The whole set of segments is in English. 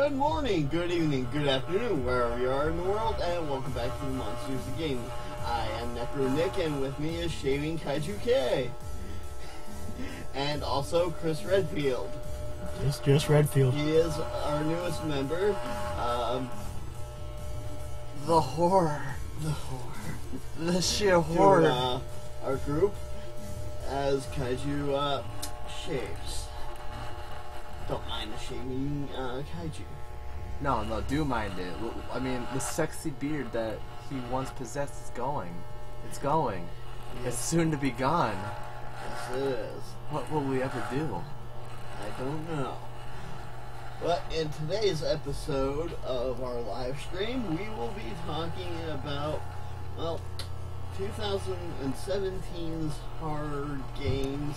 Good morning, good evening, good afternoon, wherever you are in the world, and welcome back to the Monsters of Gaming. I am Necro NIck, and with me is Shaving KaijuK. And also Chris Redfield. Just Redfield. He is our newest member. The horror. The sheer horror. To, our group as Kaiju shaves. Don't mind the shaving Kaiju. No, do mind it. I mean, the sexy beard that he once possessed is going. It's going. Yes. It's soon to be gone. Yes, it is. What will we ever do? I don't know. But in today's episode of our live stream, we will be talking about, well, 2017's horror games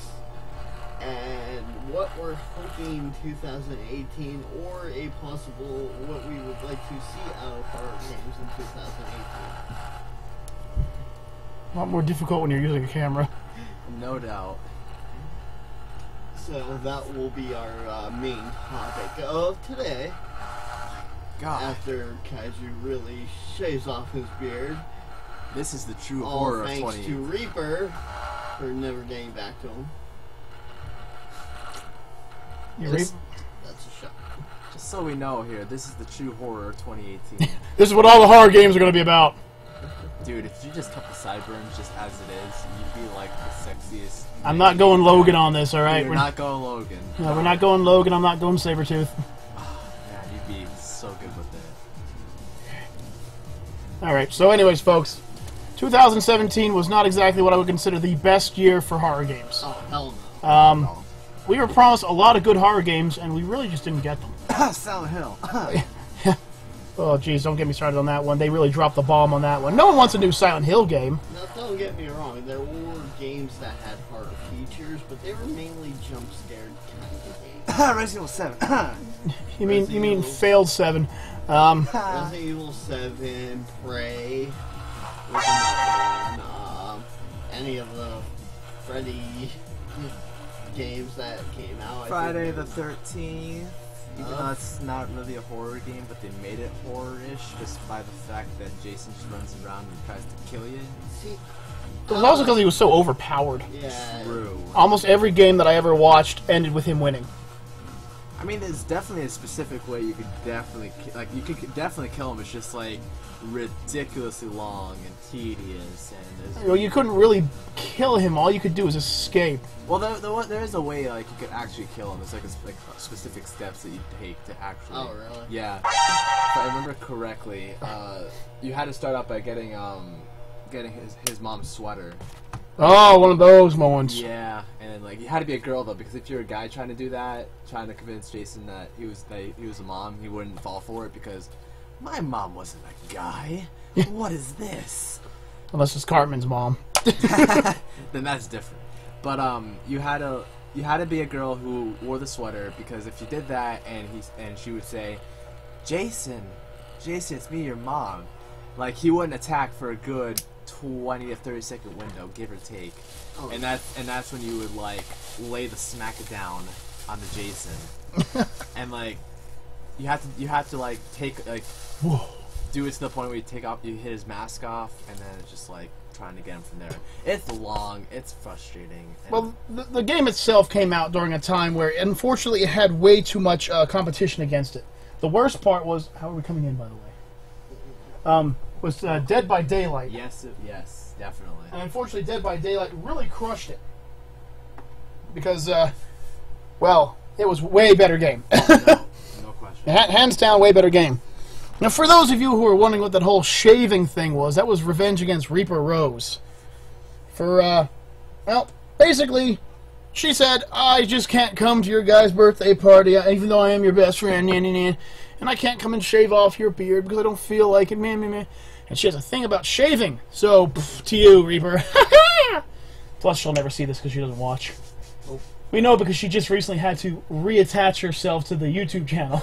and what we're hoping 2018, or a possible what we would like to see out of horror games in 2018. A lot more difficult when you're using a camera. No doubt. So that will be our main topic of today. God. After Kaiju really shaves off his beard. This is the true horror of 20. All thanks to Reaper for never getting back to him. That's a shot. Just so we know here, this is the true horror of 2018. This is what all the horror games are going to be about. Dude, if you just cut the sideburns just as it is, you'd be like the sexiest. I'm not going Logan on this, alright? We're not going Logan. No, we're not going Logan, I'm not going Sabretooth. Man, you'd be so good with it. Alright, so anyways, folks. 2017 was not exactly what I would consider the best year for horror games. Oh, hell no. We were promised a lot of good horror games, and we really just didn't get them. Silent Hill. Oh, geez, don't get me started on that one. They really dropped the bomb on that one. No one wants a new Silent Hill game. Now, don't get me wrong. There were games that had horror features, but they were mainly jump-scared kind of games. Resident Evil 7. You mean failed 7. Resident Evil 7, Prey, was another one. Any of the Freddy games that came out. Friday the 13th. Even though it's not really a horror game, but they made it horror-ish just by the fact that Jason just runs around and tries to kill you. See, It was also because he was so overpowered. Yeah. True. Almost every game that I ever watched ended with him winning. I mean, there's definitely a specific way you could definitely kill him. It's just like ridiculously long and tedious, and You couldn't really kill him. All you could do was escape. well, there is a way like you could actually kill him. There's like specific steps that you take to actually. Oh, really? Yeah. If I remember correctly, you had to start out by getting his mom's sweater. Oh, one of those moments. Yeah, and like you had to be a girl though, because if you're a guy trying to do that, trying to convince Jason that he was a mom, he wouldn't fall for it because my mom wasn't a guy. What is this? Unless it's Cartman's mom. Then that's different. But you had to be a girl who wore the sweater, because if you did that and she would say, Jason, it's me, your mom. Like he wouldn't attack for a good 20 to 30 second window, give or take. Oh. And that's when you would like lay the smack down on the Jason. And like you have to like take like Whoa. Do it to the point where you hit his mask off, and then it's just like trying to get him from there. It's long, it's frustrating. Well, the game itself came out during a time where, unfortunately, it had way too much competition against it. The worst part was, how are we coming in, by the way? Was Dead by Daylight. Yes, definitely. And unfortunately, Dead by Daylight really crushed it. Because, well, it was way better game. No question. Hands down, way better game. Now, for those of you who are wondering what that whole shaving thing was, that was Revenge Against Reaper Rose. For, well, basically, she said, I just can't come to your guy's birthday party, even though I am your best friend, and I can't come and shave off your beard because I don't feel like it, And she has a thing about shaving, so, to you, Reaper. Plus, she'll never see this because she doesn't watch. Oh. We know because she just recently had to reattach herself to the YouTube channel.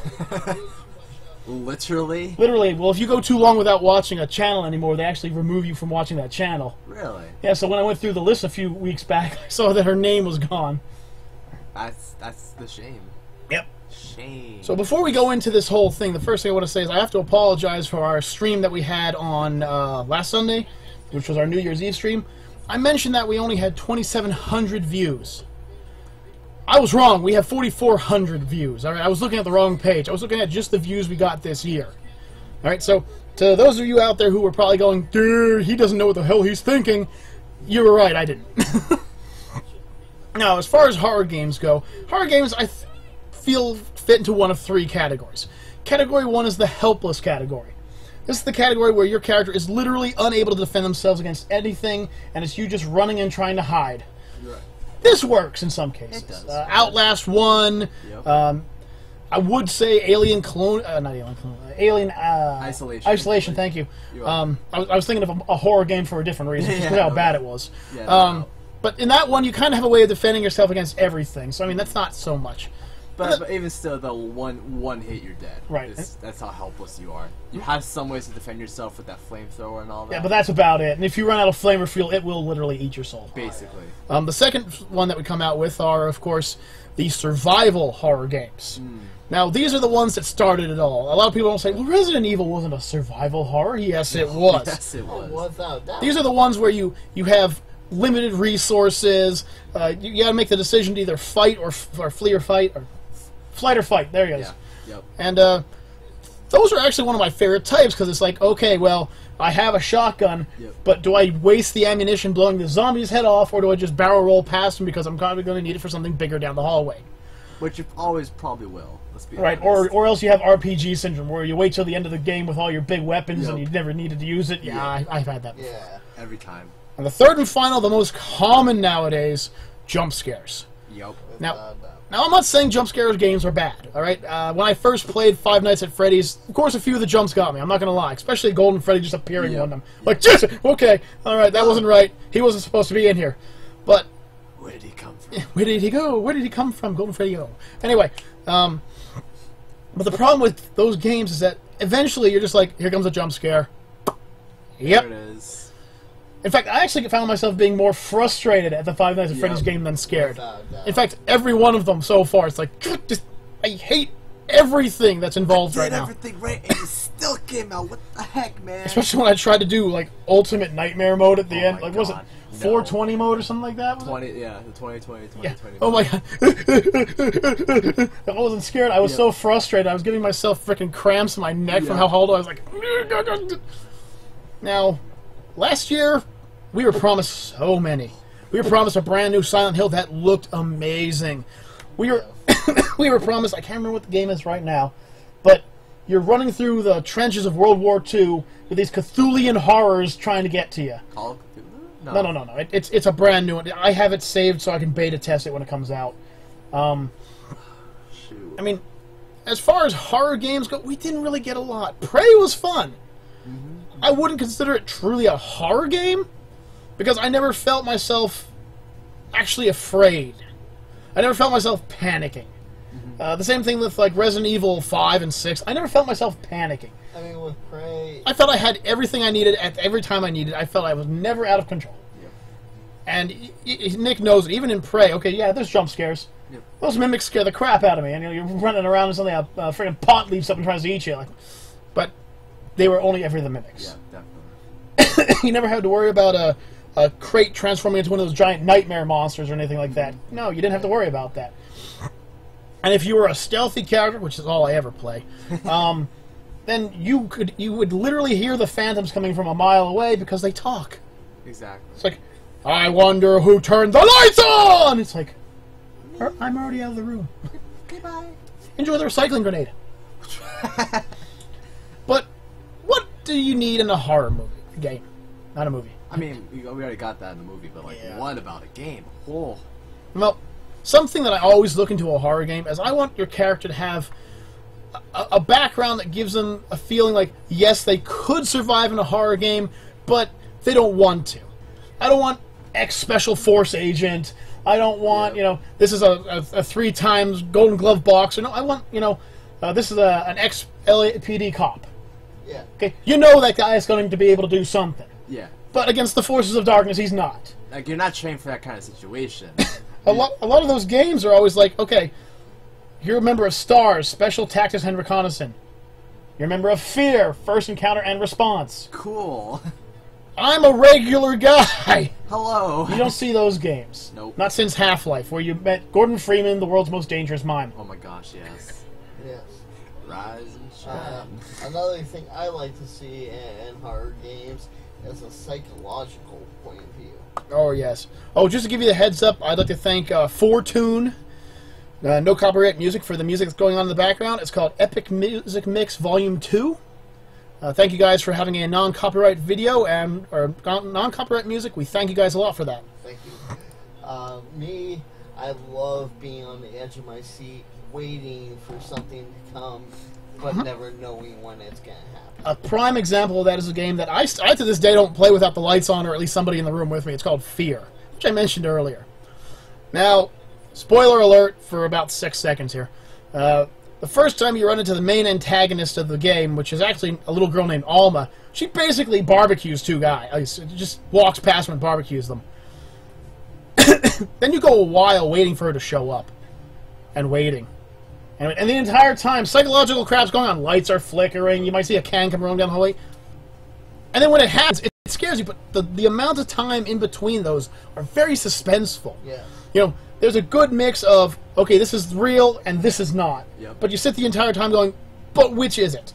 Literally? Literally. Well, if you go too long without watching a channel anymore, they actually remove you from watching that channel. Really? Yeah, so when I went through the list a few weeks back, I saw that her name was gone. That's the shame. Yep. Shame. So before we go into this whole thing, the first thing I want to say is I have to apologize for our stream that we had on last Sunday, which was our New Year's Eve stream. I mentioned that we only had 2,700 views. I was wrong. We have 4,400 views. All right, I was looking at the wrong page. I was looking at just the views we got this year. All right, so to those of you out there who were probably going, dude, he doesn't know what the hell he's thinking, you were right, I didn't. Now, as far as horror games go, horror games I feel fit into one of three categories. Category one is the helpless category. This is the category where your character is literally unable to defend themselves against anything, and it's you just running and trying to hide. You're right. This works in some cases. It does. Outlast 1, Yep. I would say Alien Clone... not Alien Clone... Alien... Isolation. Isolation, thank you. I I was thinking of a horror game for a different reason, just Yeah, because how no. bad it was. Yeah, no. But in that one, you kind of have a way of defending yourself against everything, so I mean, that's not so much. But even still, the one hit, you're dead. Right. That's how helpless you are. You have some ways to defend yourself with that flamethrower and all that. Yeah, but that's about it. And if you run out of flamer fuel, it will literally eat your soul. Basically. The second one that we come out with are, of course, the survival horror games. Now, these are the ones that started it all. A lot of people don't say, well, Resident Evil wasn't a survival horror. Yes, it was. Yes, it was. Without doubt. These are the ones where you have limited resources. You got to make the decision to either fight or flee or fight, or flight or fight. There he goes. Yeah. Yep. And those are actually one of my favorite types because it's like, okay, well, I have a shotgun, Yep. but do I waste the ammunition blowing the zombie's head off, or do I just barrel roll past them because I'm probably going to need it for something bigger down the hallway? Which you always probably will. Let's be Right, honest. or else you have RPG syndrome, where you wait till the end of the game with all your big weapons and Yep. you never needed to use it. Yeah, I've had that before. Yeah. Every time. And the third and final, the most common nowadays, jump scares. Yep. Now, Without doubt. Now, I'm not saying jump scares games are bad, all right? When I first played Five Nights at Freddy's, of course, a few of the jumps got me. I'm not going to lie, especially Golden Freddy just appearing Yeah. on them. Like, Jason, okay, all right, that wasn't right. He wasn't supposed to be in here. But Where did he come from? where did he go? Where did he come from? Golden Freddy, go. Anyway, but the problem with those games is that eventually you're just like, here comes a jump scare. Yep. There it is. In fact, I actually found myself being more frustrated at the Five Nights at Freddy's Yep. game than scared. Without doubt. In fact, every one of them so far, it's like, just, I hate everything that's involved Did right now. everything right, and it still came out. What the heck, man? Especially when I tried to do, like, Ultimate Nightmare mode at the Oh end. my Like, was it God, no. 420 mode or something like that? Was it? 20, yeah, the 2020, Yeah. 2020. Oh my god. I wasn't scared. I was Yep. so frustrated. I was giving myself freaking cramps in my neck from Yeah. how hard I was like. Now, last year, we were promised so many. We were promised a brand new Silent Hill that looked amazing. We were we were promised, I can't remember what the game is right now, but you're running through the trenches of World War II with these Cthulhian horrors trying to get to you. Call of Cthulhu? No. It's a brand new one. I have it saved so I can beta test it when it comes out. Shoot. I mean, as far as horror games go, we didn't really get a lot. Prey was fun. I wouldn't consider it truly a horror game because I never felt myself actually afraid. I never felt myself panicking. The same thing with like Resident Evil 5 and 6. I never felt myself panicking. I mean, with Prey, I felt I had everything I needed at every time I needed. I felt I was never out of control. Yep. And Nick knows it. Even in Prey, okay, yeah, there's jump scares. Yep. Those mimics scare the crap out of me. And you're running around and suddenly a freaking pot leaps up and tries to eat you. Like, but they were only ever the mimics. Yeah, definitely. You never had to worry about a crate transforming into one of those giant nightmare monsters or anything like that. No, you didn't have to worry about that. And if you were a stealthy character, which is all I ever play, then you would literally hear the phantoms coming from a mile away because they talk. Exactly. It's like, I wonder who turned the lights on! It's like, I'm already out of the room. Okay, bye. Enjoy the recycling grenade. But what do you need in a horror movie? A game, not a movie. I mean, we already got that in the movie, but like, Yeah. what about a game? Oh. Well, something that I always look into a horror game is I want your character to have a background that gives them a feeling like, yes, they could survive in a horror game, but they don't want to. I don't want ex-special force agent. I don't want, this is a 3 times Golden Glove boxer. No, I want, this is an ex-LAPD cop. yeah. Okay, you know that guy is going to be able to do something. Yeah. But against the forces of darkness, he's not. Like, you're not trained for that kind of situation. A lot of those games are always like, okay, You're a member of STARS, Special Tactics and Reconnaissance. You're a member of FEAR, First Encounter and Response. Cool. I'm a regular guy. Hello. You don't see those games. Nope. Not since Half-Life, where you met Gordon Freeman, the world's most dangerous mime. Oh my gosh, yes. Yes. Rise and shine. Another thing I like to see in horror games is a psychological point of view. Oh, yes. Oh, just to give you the heads up, I'd like to thank Fortune, no copyright music, for the music that's going on in the background. It's called Epic Music Mix Volume 2. Thank you guys for having a non-copyright video or non-copyright music. We thank you guys a lot for that. Thank you. Me, I love being on the edge of my seat, waiting for something to come, but never knowing when it's going to happen. A prime example of that is a game that I to this day don't play without the lights on, or at least somebody in the room with me. It's called Fear, which I mentioned earlier. Now, spoiler alert for about 6 seconds here. The first time you run into the main antagonist of the game, which is actually a little girl named Alma, she basically barbecues two guys. Just walks past them and barbecues them. Then you go a while waiting for her to show up. And waiting. And the entire time, psychological crap's going on. Lights are flickering. You might see a can come rolling down the hallway. And then when it happens, it scares you. But the amount of time in between those are very suspenseful. Yeah. You know, there's a good mix of, okay, this is real and this is not. Yep. But you sit the entire time going, but which is it?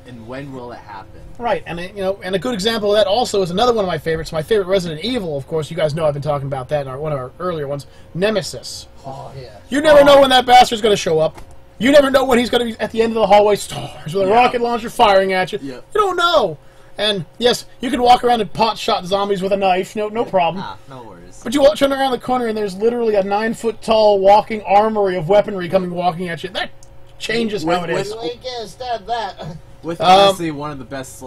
And when will it happen? Right, and and a good example of that also is another one of my favorites. My favorite Resident Evil, of course. You guys know I've been talking about that in one of our earlier ones. Nemesis. Oh, yeah. You never know when that bastard's going to show up. You never know when he's going to be at the end of the hallway, stars with a rocket launcher firing at you. Yep. You don't know. And yes, you can walk around and pot shot zombies with a knife. No problem. No worries. But you turn around the corner and there's literally a 9-foot-tall walking armory of weaponry walking at you. That changes how it is. You ain't gonna stab that. With honestly one of the best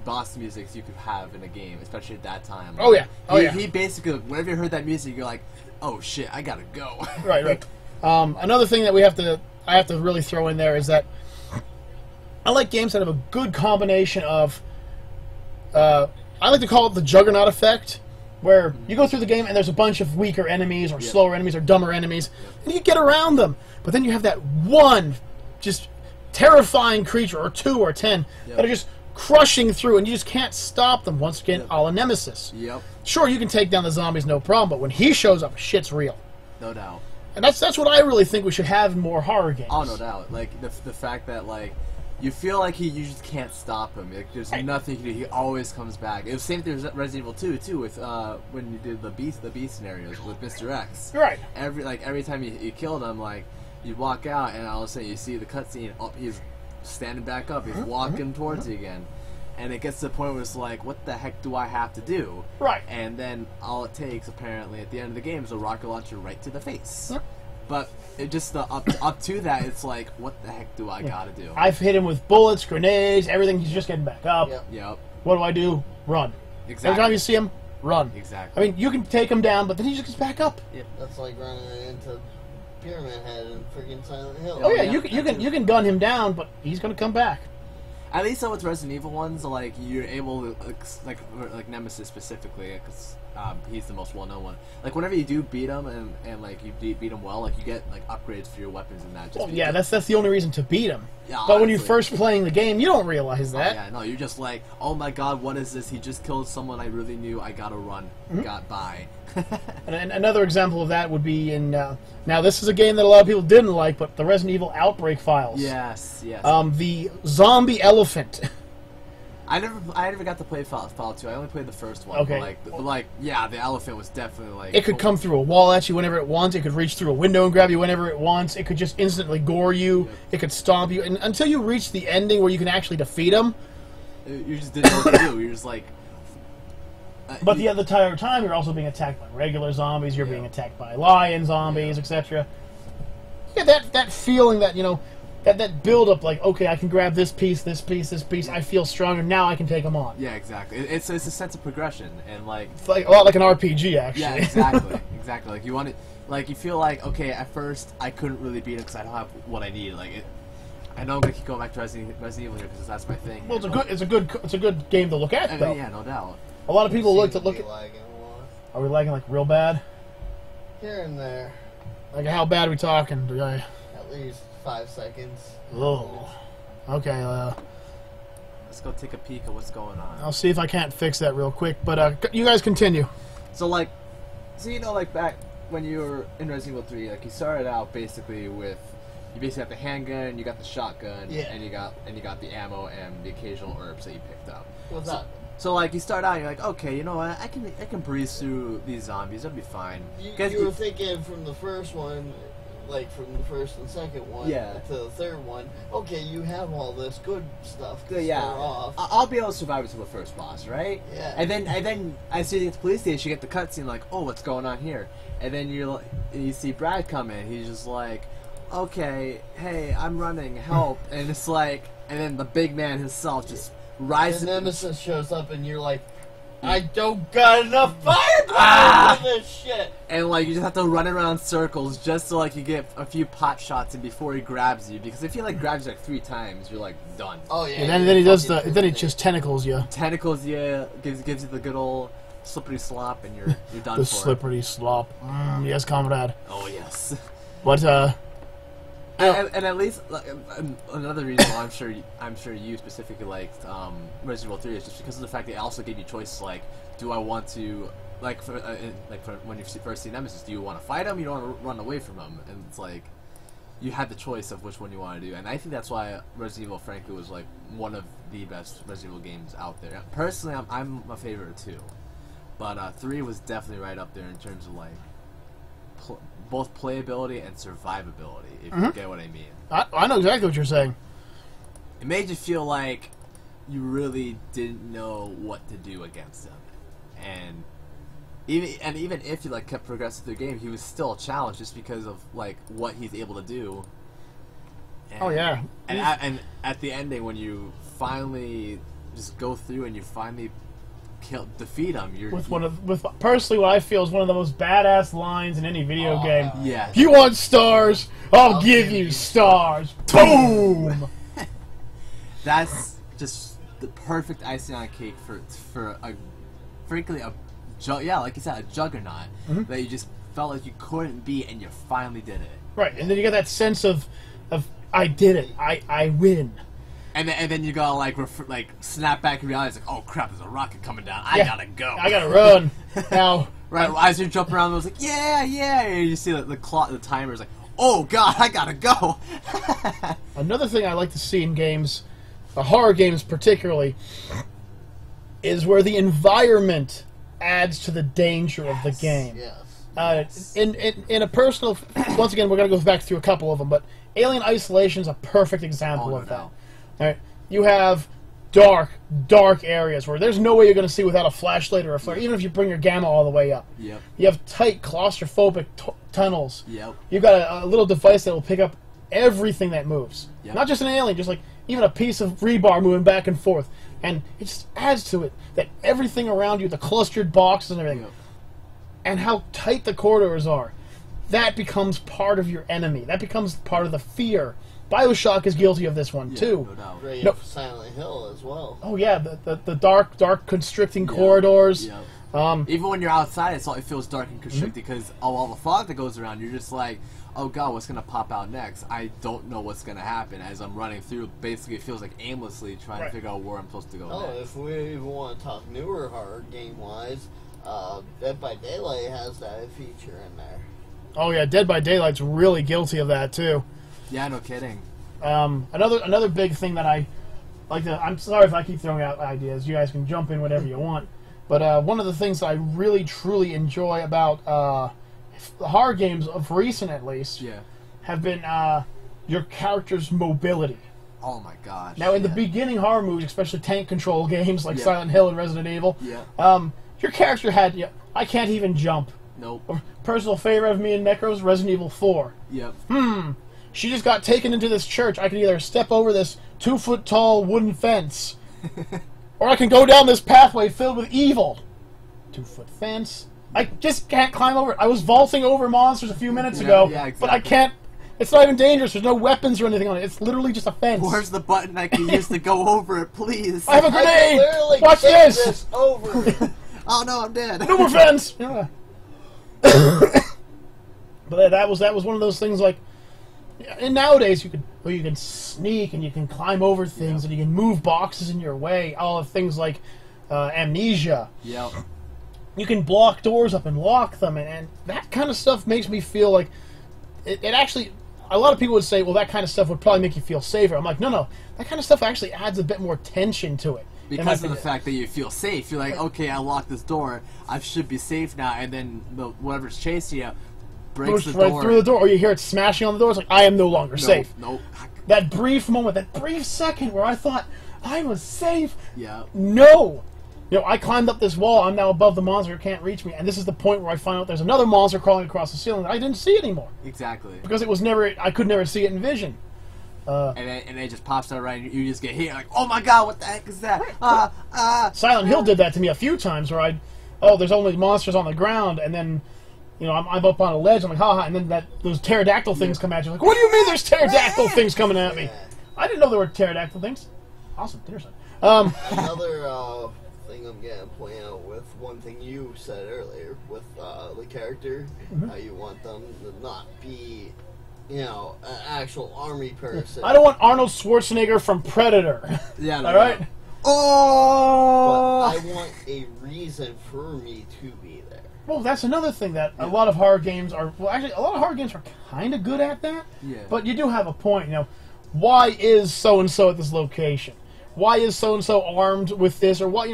boss musics you could have in a game, especially at that time. Oh yeah, He basically, whenever you heard that music, you're like, oh shit, I gotta go. Right. Another thing that I have to really throw in there is that I like games that have a good combination of. I like to call it the Juggernaut effect, where you go through the game and there's a bunch of weaker enemies or slower enemies or dumber enemies, and you get around them. But then you have that one just terrifying creature, or 2 or 10, that are just crushing through, and you just can't stop them. Once again, a la Nemesis. Yep. Sure, you can take down the zombies, no problem, but when he shows up, shit's real. No doubt. And that's what I really think we should have in more horror games. Oh, no doubt. Like, the fact that, you feel like you just can't stop him. Like, there's nothing you can do. He always comes back. It was the same thing with Resident Evil 2, too, with, when you did the beast scenarios with Mr. X. Right. Every time you killed him, you walk out, and all of a sudden you see the cutscene. Oh, he's standing back up. He's walking towards you again, and it gets to the point where it's like, what the heck do I have to do? Right. And then all it takes, apparently, at the end of the game, is a rocket launcher right to the face. But it just up to that, it's like, what the heck do I gotta do? I've hit him with bullets, grenades, everything. He's just getting back up. Yep. What do? Run. Exactly. Every time you see him, run. Exactly. I mean, you can take him down, but then he just gets back up. Yep. That's like running into Pyramid Head in freaking Silent Hill. Oh yeah, you can gun him down, but he's gonna come back. At least with Resident Evil ones, you're able to, like Nemesis specifically, because he's the most well-known one. Like, whenever you do beat him, and you beat him well, you get, upgrades for your weapons and that. Yeah, that's the only reason to beat him. Yeah, but honestly, when you're first playing the game, you don't realize that. Oh, yeah, no, you're just like, oh my god, what is this? He just killed someone I really knew, I gotta run. Got by. And another example of that would be in, now this is a game that a lot of people didn't like, but the Resident Evil Outbreak Files. Yes. The zombie elephant. I never got to play File 2. I only played the first one. Okay. But yeah, the elephant was definitely It could come through a wall at you whenever it wants. It could reach through a window and grab you whenever it wants. It could just instantly gore you. Yep. It could stomp you. And until you reach the ending where you can actually defeat him. You just didn't know what to do. You're just like... But the entire time, you're also being attacked by regular zombies. You're being attacked by lion zombies, etc. You get that feeling that, that build-up, okay, I can grab this piece, this piece, this piece. I feel stronger. Now I can take them on. Yeah, exactly. It's a sense of progression, and it's a lot like an RPG, actually. Yeah, exactly, exactly. You want it, you feel like, okay, at first I couldn't really beat him because I don't have what I need. I know I'm gonna keep going back to Resident Evil here because that's my thing. Well, it's a good game to look at, though. Yeah, no doubt. A lot of people look at. Lagging a lot. Are we lagging real bad? Here and there. How bad are we talking? At least 5 seconds. Oh. Okay, Let's go take a peek at what's going on. I'll see if I can't fix that real quick, but you guys continue. So like, you know, like back when you were in Resident Evil 3, like you started out basically with, you basically got the handgun, you got the shotgun, and you got the ammo and the occasional herbs that you picked up. What's up? So like you start out, you're like, okay, you know what, I can breeze through these zombies, it'll be fine. You were thinking from the first one, like from the first and second one to the third one, okay, you have all this good stuff to start off. I'll be able to survive until the first boss, right? Yeah. And then as you get to the police station, you get the cutscene like, oh, what's going on here? And then you see Brad come in. He's just like, okay, hey, I'm running, help. And it's like, and then the big man himself just rises. And Nemesis shows up, and you're like, I don't got enough firepower for this shit. And like you just have to run around circles just so like you get a few pot shots in before he grabs you. Because if he like grabs you like 3 times, you're like done. Oh yeah. And then he does then he just tentacles you. Tentacles, gives you the good old slippery slop, and you're done The for. slippery slop. Yes, comrade. Oh yes. But and at least like, another reason why I'm sure you specifically liked Resident Evil 3 is just because of the fact that it also gave you choices like, do I want to like for when you first see Nemesis, do you want to fight him? You don't want to run away from him, and it's like you had the choice of which one you want to do. And I think that's why Resident Evil, frankly, was like one of the best Resident Evil games out there. Personally, I'm a favorite of 2, but 3 was definitely right up there in terms of like both playability and survivability, if you get what I mean. I know exactly what you're saying. It made you feel like you really didn't know what to do against him, and even if you like kept progressing through the game, he was still a challenge just because of like what he's able to do. And, Oh yeah. And at the ending, when you finally just go through and you finally defeat him, with personally what I feel is one of the most badass lines in any video game. Yeah. If you want stars, I'll give you stars. Boom. That's just the perfect icing on a cake for a frankly like you said, a juggernaut that you just felt like you couldn't beat, and you finally did it. Right, and then you get that sense of I did it. I win. And then you gotta like snap back and realize like, oh crap, there's a rocket coming down. I gotta go. I gotta run. Now, right as you jump around, it was like yeah, and you see the clock, the timer is like, oh god, I gotta go. Another thing I like to see in games, horror games particularly, is where the environment adds to the danger of the game. Yes. In a personal, once again, we're gonna go back through a couple of them, but Alien Isolation is a perfect example of that. All right, you have dark areas where there's no way you're going to see without a flashlight or a flare, even if you bring your gamma all the way up. Yep. You have tight, claustrophobic tunnels. Yep. You've got a little device that will pick up everything that moves. Yep. Not just an alien, just like even a piece of rebar moving back and forth. And it just adds to it that everything around you, the clustered boxes and everything, and how tight the corridors are, that becomes part of your enemy. That becomes part of the fear. BioShock is guilty of this one too. No doubt. Great Silent Hill as well. Oh yeah, the dark constricting corridors. Yeah. Even when you're outside, it feels dark and constricted because of all the fog that goes around. You're just like, oh god, what's gonna pop out next? I don't know what's gonna happen as I'm running through. Basically, it feels like aimlessly trying to figure out where I'm supposed to go next. If we even want to talk newer horror game wise, Dead by Daylight has that feature in there. Oh yeah, Dead by Daylight's really guilty of that too. Yeah, no kidding. Another big thing that I like to... I'm sorry if I keep throwing out ideas. You guys can jump in whatever you want. But one of the things that I really, truly enjoy about horror games, of recent at least, have been your character's mobility. Oh my gosh. Now, in the beginning horror movies, especially tank control games like Silent Hill and Resident Evil, your character had... I can't even jump. Nope. A personal favorite of me and Necro's Resident Evil 4. Yep. She just got taken into this church. I can either step over this 2-foot-tall wooden fence, or I can go down this pathway filled with evil. 2-foot fence. I just can't climb over it. I was vaulting over monsters a few minutes ago, but I can't. It's not even dangerous. There's no weapons or anything on it. It's literally just a fence. Where's the button I can use to go over it, please? I have a grenade! Watch this! Over. Oh no, I'm dead. No more fence! Yeah. But that was one of those things like... And nowadays, you can sneak and you can climb over things and you can move boxes in your way. All of things like amnesia. Yep. You can block doors up and lock them, and that kind of stuff makes me feel like it actually. A lot of people would say, well, that kind of stuff would probably make you feel safer. I'm like, no. That kind of stuff actually adds a bit more tension to it. Because of the fact that you feel safe. You're like, okay, I locked this door. I should be safe now. And then whatever's chasing you breaks the door. Right through the door. Or you hear it smashing on the door. It's like, I am no longer safe. Nope. That brief moment, that brief second where I thought I was safe. Yeah. No. I climbed up this wall. I'm now above the monster. It can't reach me. And this is the point where I find out there's another monster crawling across the ceiling that I didn't see anymore. Exactly. Because it was never. I could never see it in vision. And it just pops out right, and you just get hit. You're like, oh my god, what the heck is that? Silent Hill did that to me a few times where there's only monsters on the ground, and then, I'm up on a ledge. I'm like, haha, and then those pterodactyl things come at you. Like, what do you mean there's pterodactyl things coming at me? I didn't know there were pterodactyl things. Awesome, dinner time. Another thing I'm gonna point out with one thing you said earlier with the character, how you want them to not be, an actual army person. I don't want Arnold Schwarzenegger from Predator. Yeah. All right. But I want a reason for me to be there. Well, that's another thing that a lot of horror games are. Well, actually, a lot of horror games are kind of good at that. Yeah. But you do have a point. Why is so and so at this location? Why is so and so armed with this or what?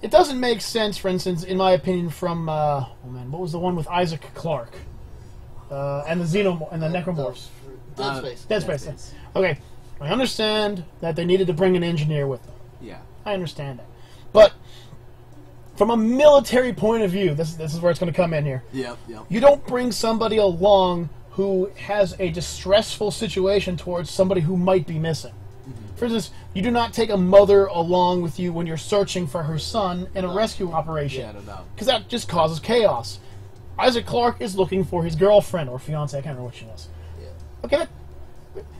It doesn't make sense. For instance, in my opinion, from what was the one with Isaac Clarke and the Necromorphs? Dead Space. Dead Space. Okay, I understand that they needed to bring an engineer with them. Yeah. I understand that, but from a military point of view, this is where it's going to come in here. Yep. You don't bring somebody along who has a distressful situation towards somebody who might be missing. For instance, you do not take a mother along with you when you're searching for her son in a rescue operation. Yeah, no. Because that just causes chaos. Isaac Clarke is looking for his girlfriend or fiance, I can't remember what she was. Yeah. Okay,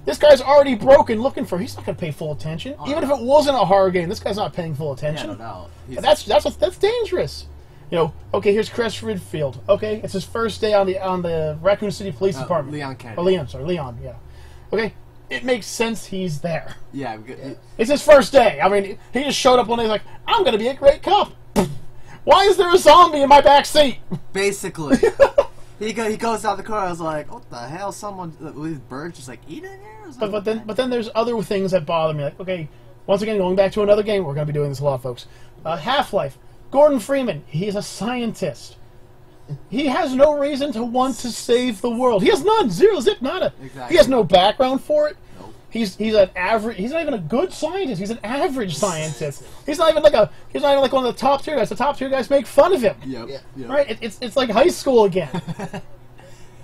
this guy's already broken looking for her. He's not going to pay full attention. Even if it wasn't a horror game, this guy's not paying full attention. Yeah, no. That's dangerous. Okay, here's Chris Redfield. Okay, it's his first day on the Raccoon City Police Department. Leon Kennedy. Leon, yeah. Okay, it makes sense he's there. Yeah. It's his first day. I mean, he just showed up one day like, I'm going to be a great cop. Why is there a zombie in my back seat? Basically. he goes out the car. I was like, what the hell? Someone with these birds just like eating here? But then there's other things that bother me. Like, okay, once again, going back to another game, we're going to be doing this a lot, folks. Half-Life. Gordon Freeman, he's a scientist. He has no reason to want to save the world. He has none. Zero, zip, nada. Exactly. He has no background for it. Nope. He's an average. He's not even a good scientist. He's an average scientist. He's not even like one of the top tier guys. The top tier guys make fun of him. Yep. Right? It's like high school again.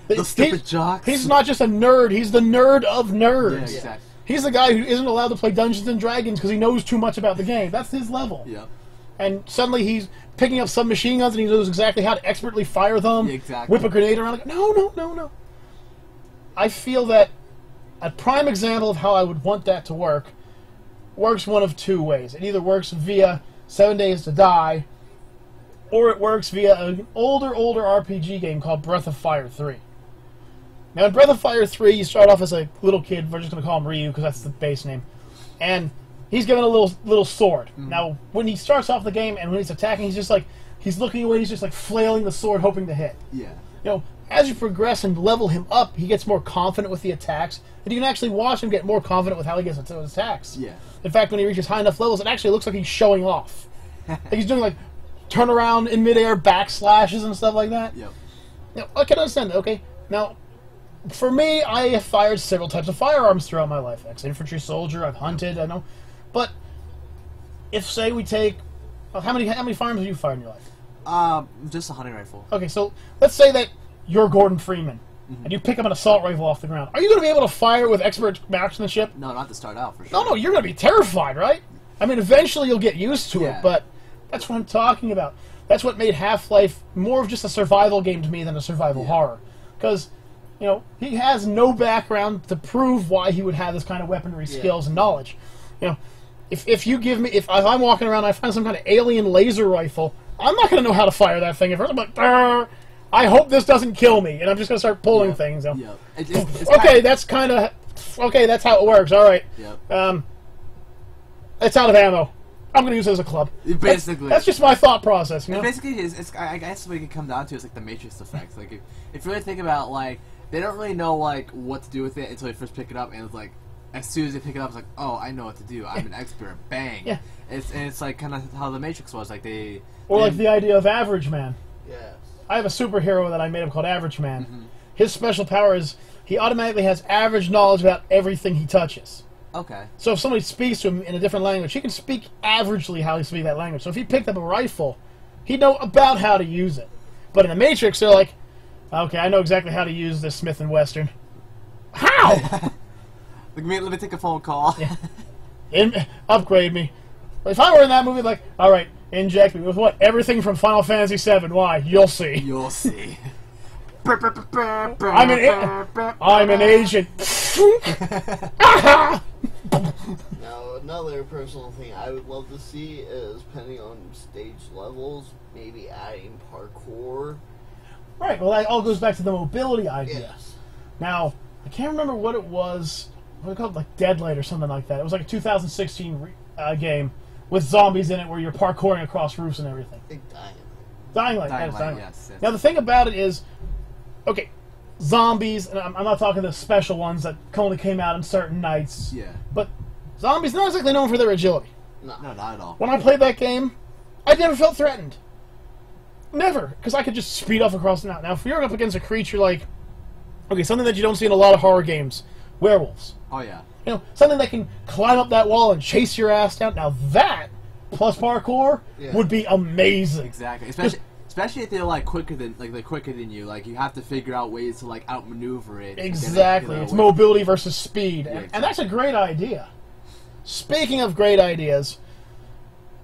The stupid jocks. He's not just a nerd. He's the nerd of nerds. Yeah, exactly. He's the guy who isn't allowed to play Dungeons and Dragons because he knows too much about the game. That's his level. Yep. And suddenly he's picking up submachine guns and he knows exactly how to expertly fire them. Yeah, exactly. Whip a grenade around. Like, no. I feel that a prime example of how I would want that to work works one of two ways. It either works via 7 Days to Die, or it works via an older RPG game called Breath of Fire 3. Now, in Breath of Fire 3, you start off as a little kid. We're just going to call him Ryu because that's the base name. And he's given a little sword. Now, when he starts off the game and when he's attacking, he's just like, he's looking away, he's just like flailing the sword, hoping to hit. Yeah. As you progress and level him up, he gets more confident with the attacks, and you can actually watch him get more confident with how he gets into his attacks. Yeah. In fact, when he reaches high enough levels, it actually looks like he's showing off. Like he's doing like turn around in midair backslashes and stuff like that. Yep. Now, I can understand that. Okay, now for me, I have fired several types of firearms throughout my life. Ex-infantry soldier, I've hunted, I know. But if, say, we take... How many firearms have you fired in your life? Just a hunting rifle. Okay, so let's say that you're Gordon Freeman, and you pick up an assault rifle off the ground. Are you going to be able to fire with expert marksmanship? No, not to start out, for sure. No, you're going to be terrified, right? I mean, eventually you'll get used to it, but that's what I'm talking about. That's what made Half-Life more of just a survival game to me than a survival horror. Because... he has no background to prove why he would have this kind of weaponry skills and knowledge. If you give me, if I'm walking around and I find some kind of alien laser rifle, I'm not going to know how to fire that thing. If I'm like, I'm I hope this doesn't kill me, and I'm just gonna start pulling things. Yeah. Okay, that's kind of okay. That's how it works. All right. Yep. It's out of ammo. I'm gonna use it as a club. Basically, that's just my thought process. You know? Basically, I guess what it can come down to is like the Matrix effects. Like if you really think about like they don't really know like what to do with it until they first pick it up, and it's like as soon as they pick it up, it's like, oh, I know what to do. I'm an expert. Bang. Yeah. It's like kind of how the Matrix was. Like like the idea of Average Man. Yes. I have a superhero that I made up called Average Man. Mm-hmm. His special power is he automatically has average knowledge about everything he touches. Okay. So if somebody speaks to him in a different language, he can speak averagely how he speaks that language. So if he picked up a rifle, he'd know about how to use it. But in the Matrix, they're like, okay, I know exactly how to use this Smith & Wesson. How? Let me take a phone call. Yeah. Upgrade me. If I were in that movie, like, all right, inject me with what? Everything from Final Fantasy VII. Why? You'll see. You'll see. I'm an agent. Now, another personal thing I would love to see is, depending on stage levels, maybe adding parkour. Right, well, that all goes back to the mobility idea. Yes. Now, I can't remember what it was. What was it called? Like Deadlight or something like that. It was like a 2016 game with zombies in it where you're parkouring across roofs and everything. I think Dying Light. Dying Light, yes. yes. Now, the thing about it is, okay, zombies, and I'm not talking the special ones that only came out on certain nights. Yeah. But zombies not exactly known for their agility. No, not at all. When I played that game, I never felt threatened. Never. Because I could just speed off across the Now, if you're up against a creature like, okay, something that you don't see in a lot of horror games, werewolves. Oh, yeah. You know, something that can climb up that wall and chase your ass down. Now that, plus parkour, would be amazing. Exactly. Especially if they're like quicker than you. Like you have to figure out ways to like outmaneuver it. Exactly. It's mobility versus speed, exactly. And that's a great idea. Speaking of great ideas,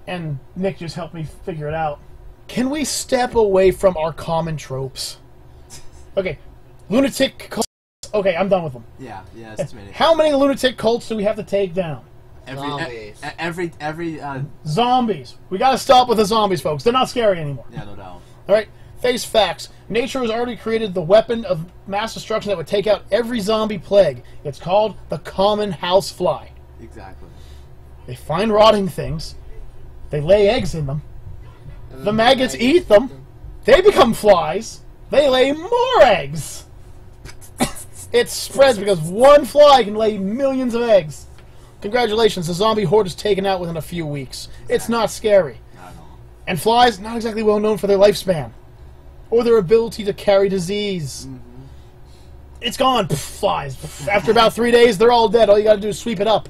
and Nick just helped me figure it out. Can we step away from our common tropes? Okay, lunatic cults. Okay, I'm done with them. Yeah, it's too many. How many lunatic cults do we have to take down? Every Zombies. We gotta stop with the zombies, folks. They're not scary anymore. Yeah, no doubt. Alright, face facts. Nature has already created the weapon of mass destruction that would take out every zombie plague. It's called the common housefly. Exactly. They find rotting things. They lay eggs in them. The maggots eat them. They become flies. They lay more eggs. It spreads because one fly can lay millions of eggs. Congratulations, the zombie horde is taken out within a few weeks. It's not scary. Not at all. And flies, not exactly well known for their lifespan. Or their ability to carry disease. Mm-hmm. It's gone. Pff, flies. Pff, after about 3 days, they're all dead. All you gotta do is sweep it up.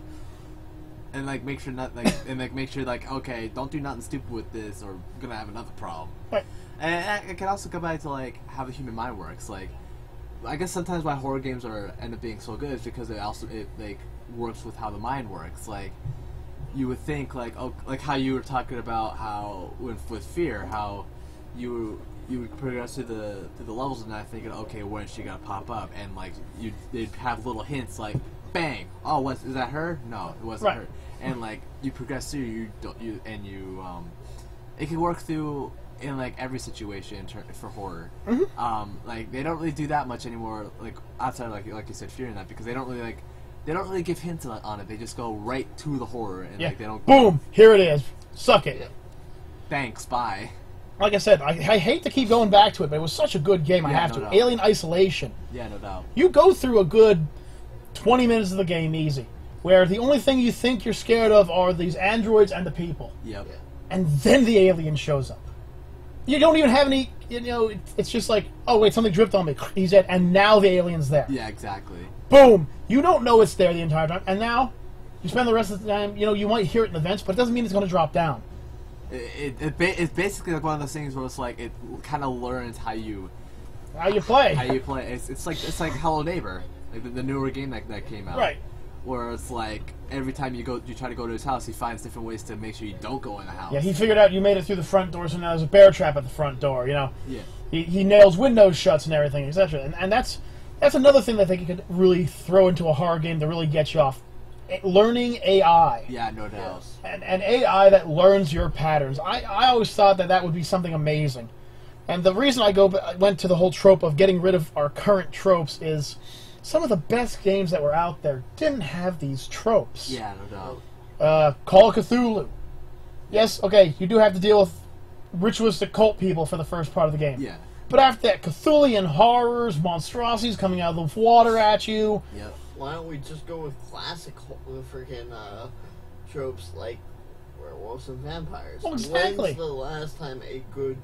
And make sure okay, don't do nothing stupid with this, or we're gonna have another problem. Right. And it can also go back to like how the human mind works. Like, I guess sometimes why horror games end up being so good is because it works with how the mind works. Like, you would think like how you were talking about how with fear, how you would progress through the levels and not thinking, okay, when's she gonna pop up, and like they'd have little hints like, bang, oh, is that her? No, it wasn't her. And like you progress through, it can work through in like every situation for horror. Mm-hmm. Like they don't really do that much anymore, like outside like you said, fear and that, because they don't really give hints on it. They just go right to the horror, and like they don't. Boom! Here it is. Suck it. Thanks. Bye. Like I said, I hate to keep going back to it, but it was such a good game. I have to. Doubt. Alien Isolation. Yeah, no doubt. You go through a good 20 minutes of the game easy, where the only thing you think you're scared of are these androids and the people. Yep. And then the alien shows up. You don't even have any, it's just like, oh wait, something dripped on me. He's dead, and now the alien's there. Yeah, exactly. Boom! You don't know it's there the entire time, and now you spend the rest of the time, you might hear it in events, but it doesn't mean it's going to drop down. It's basically like one of those things where it's like it kind of learns how you play. It's like Hello Neighbor, like the newer game that came out. Right. Where it's like every time you try to go to his house, he finds different ways to make sure you don't go in the house. Yeah, he figured out you made it through the front door, so now there's a bear trap at the front door. Yeah. He nails windows shuts and everything, etc. And that's another thing that I think you could really throw into a horror game to really get you off. Learning AI. Yeah, no doubt. And AI that learns your patterns. I always thought that would be something amazing. And the reason I went to the whole trope of getting rid of our current tropes is some of the best games that were out there didn't have these tropes. Yeah, no doubt. Call of Cthulhu. Yes, okay, you do have to deal with ritualistic cult people for the first part of the game. Yeah. But after that, Cthulian horrors, monstrosities coming out of the water at you. Yep. Why don't we just go with classic freaking tropes like werewolves and vampires? Well, exactly. When's the last time a good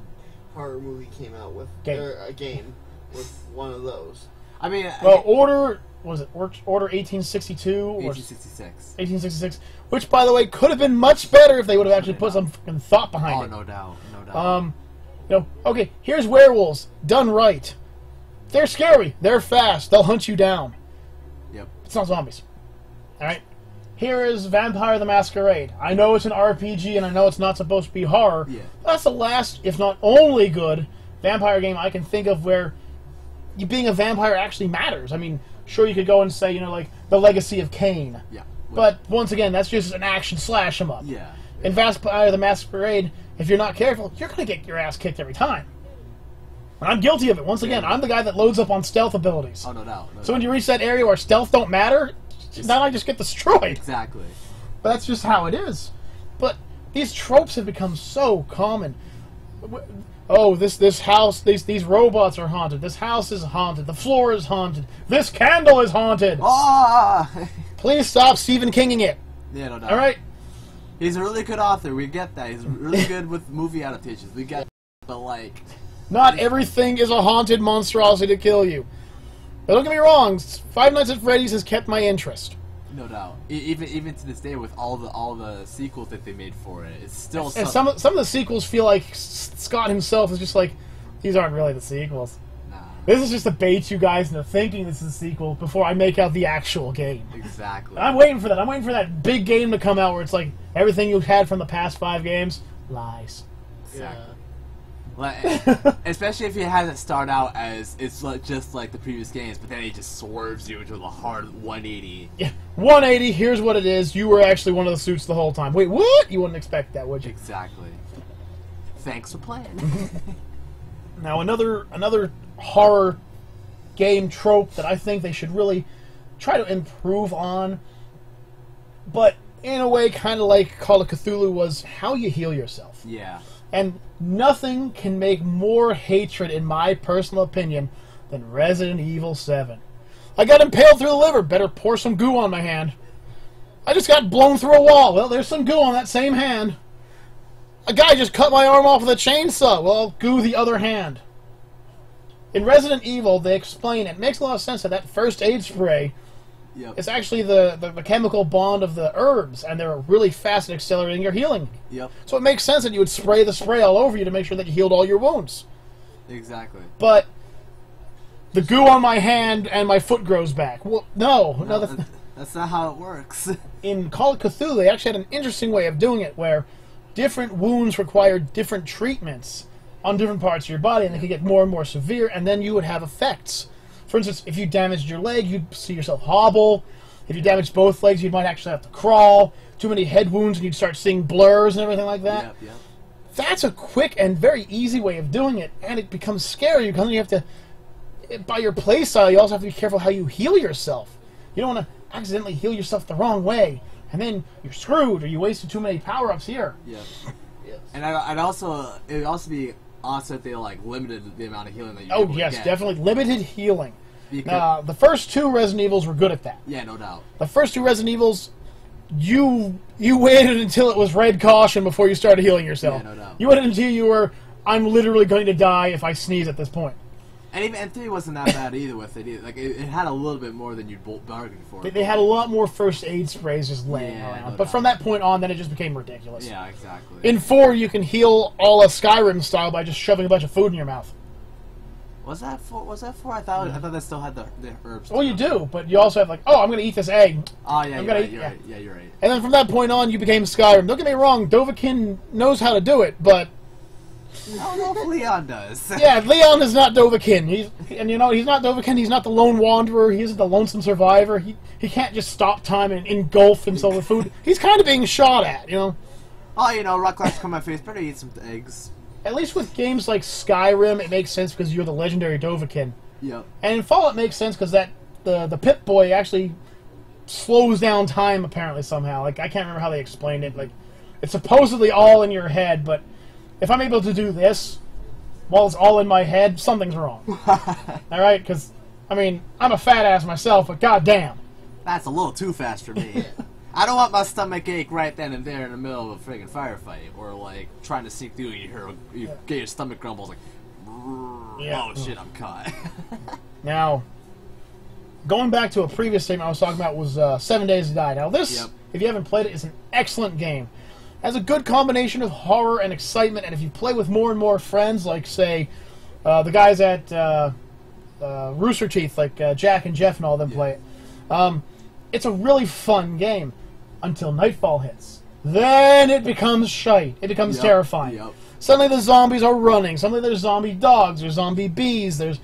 horror movie came out with a game with one of those? I mean, well, Order 1862 or 1866. 1866, which by the way could have been much better if they would have actually put some fucking thought behind it. Oh, no doubt, no doubt. Okay, here's werewolves done right. They're scary. They're fast. They'll hunt you down. Yep. It's not zombies. All right. Here is Vampire the Masquerade. I know it's an RPG and I know it's not supposed to be horror. Yeah. That's the last, if not only good, vampire game I can think of where you being a vampire actually matters. I mean, sure you could go and say, like The Legacy of Kain. Yeah. But once again, that's just an action slash 'em up. Yeah. In Vampire the Masquerade, if you're not careful, you're going to get your ass kicked every time. And I'm guilty of it. Once again, I'm the guy that loads up on stealth abilities. Oh, no doubt. So when you reach that area where stealth don't matter, then I just get destroyed. Exactly. But that's just how it is. But these tropes have become so common. Oh, this house, these robots are haunted. This house is haunted. The floor is haunted. This candle is haunted. Ah! Please stop Stephen Kinging it. Yeah, no doubt. All right. He's a really good author. We get that. He's really good with movie adaptations. We get, but like, not everything is a haunted monstrosity to kill you. But don't get me wrong. Five Nights at Freddy's has kept my interest. No doubt. Even to this day, with all the sequels that they made for it, it's still. And some of the sequels feel like Scott himself is just like, these aren't really the sequels. Nah. This is just to bait you guys into thinking this is a sequel before I make out the actual game. Exactly. I'm waiting for that. I'm waiting for that big game to come out where it's like everything you've had from the past 5 games, lies. Exactly. Yeah. Like, especially if it hasn't start out as it's just like the previous games, but then it just swerves you into a hard 180. Yeah, 180. Here's what it is. You were actually one of the suits the whole time. Wait, what? You wouldn't expect that, would you? Exactly. Thanks for playing. Now another horror game trope that I think they should really try to improve on, but in a way kind of like Call of Cthulhu, was how you heal yourself. Yeah. And nothing can make more hatred, in my personal opinion, than Resident Evil 7. I got impaled through the liver. Better pour some goo on my hand. I just got blown through a wall. Well, there's some goo on that same hand. A guy just cut my arm off with a chainsaw. Well, goo the other hand. In Resident Evil, they explain, it makes a lot of sense that first aid spray is actually the chemical bond of the herbs, and they're really fast at accelerating your healing. Yep. So it makes sense that you would spray the spray all over you to make sure that you healed all your wounds. Exactly. But the goo on my hand and my foot grows back. Well, no, that's not how it works. In Call of Cthulhu, they actually had an interesting way of doing it, where different wounds required different treatments on different parts of your body, and they could get more and more severe, and then you would have effects. For instance, if you damaged your leg, you'd see yourself hobble. If you damaged both legs, you might actually have to crawl. Too many head wounds, and you'd start seeing blurs and everything like that. Yep. That's a quick and very easy way of doing it, and it becomes scary because you have to, by your playstyle, you also have to be careful how you heal yourself. You don't want to accidentally heal yourself the wrong way, and then you're screwed, or you wasted too many power-ups here. Yeah. Yes. And it would also be awesome if they limited the amount of healing that you. Oh yes, definitely limited healing. Because, the first 2 Resident Evils were good at that. yeah, no doubt. The first 2 Resident Evils, you waited until it was red caution before you started healing yourself. Yeah, no doubt. You waited until you were, I'm literally going to die if I sneeze at this point. And 3 wasn't that bad either with it. Like it had a little bit more than you'd bargained for. They had a lot more first aid sprays just laying around. No But doubt. from that point on, then it just became ridiculous. Yeah, exactly. In 4, you can heal all a Skyrim style by just shoving a bunch of food in your mouth. Was that 4? I thought that still had the herbs. Well, you do, but you also have I'm going to eat this egg. Oh yeah, I'm you're gonna right. eat- You're yeah. right. Yeah, you're right. And then from that point on, you became Skyrim. Don't get me wrong, Dovahkiin knows how to do it, but I don't know if Leon does. yeah, Leon is not Dovahkiin. He's not Dovahkiin. He's not the lone wanderer. He isn't the lonesome survivor. He can't just stop time and engulf himself with food. He's kind of being shot at, Oh, Rock likes to come my face. Better eat some eggs. at least with games like Skyrim, it makes sense because you're the legendary Dovahkiin. Yep. And in Fallout, it makes sense because the Pip-Boy actually slows down time apparently somehow. Like I can't remember how they explained it. Like it's supposedly all in your head, but if I'm able to do this while it's all in my head, something's wrong. All right? Because I mean, I'm a fat ass myself, but goddamn, That's a little too fast for me. I don't want my stomach ache right then and there in the middle of a friggin' firefight, or like trying to sneak through and you get your stomach grumbles like, oh shit, I'm caught. Now, going back to a previous statement I was talking about was 7 Days to Die. Now this, if you haven't played it, is an excellent game. It has a good combination of horror and excitement, and if you play with more and more friends, like say the guys at Rooster Teeth, like Jack and Jeff and all them play it, it's a really fun game until nightfall hits. Then it becomes shite. It becomes terrifying. Suddenly the zombies are running. Suddenly there's zombie dogs. There's zombie bees. There's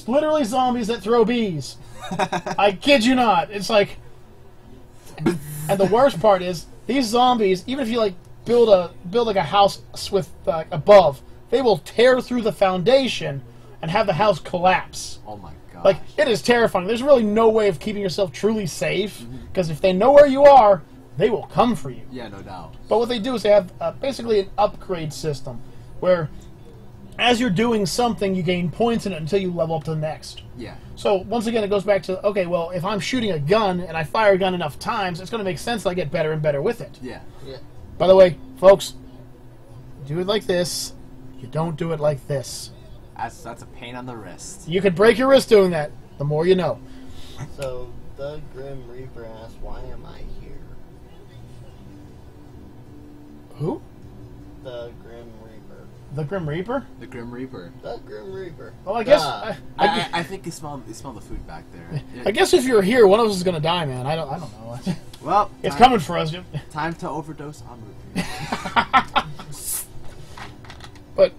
literally zombies that throw bees. I kid you not. It's like, and the worst part is these zombies. Even if you like build like a house with above, they will tear through the foundation and have the house collapse. Oh my god! Like it is terrifying. There's really no way of keeping yourself truly safe because if they know where you are, they will come for you. Yeah, no doubt. But what they do is they have basically an upgrade system where as you're doing something, you gain points in it until you level up to the next. Yeah. So, once again, it goes back to, okay, well, if I'm shooting a gun and I fire a gun enough times, it's going to make sense that I get better and better with it. Yeah. By the way, folks, do it like this. You don't do it like this. That's a pain on the wrist. You could break your wrist doing that. The more you know. So, the Grim Reaper asks, why am I here? Who? The Grim Reaper. The Grim Reaper? The Grim Reaper. The Grim Reaper. Well, I guess... I think you smell the food back there. I guess if you're here, one of us is going to die, man. I don't know. Well, it's coming for us. Time to overdose on movies. But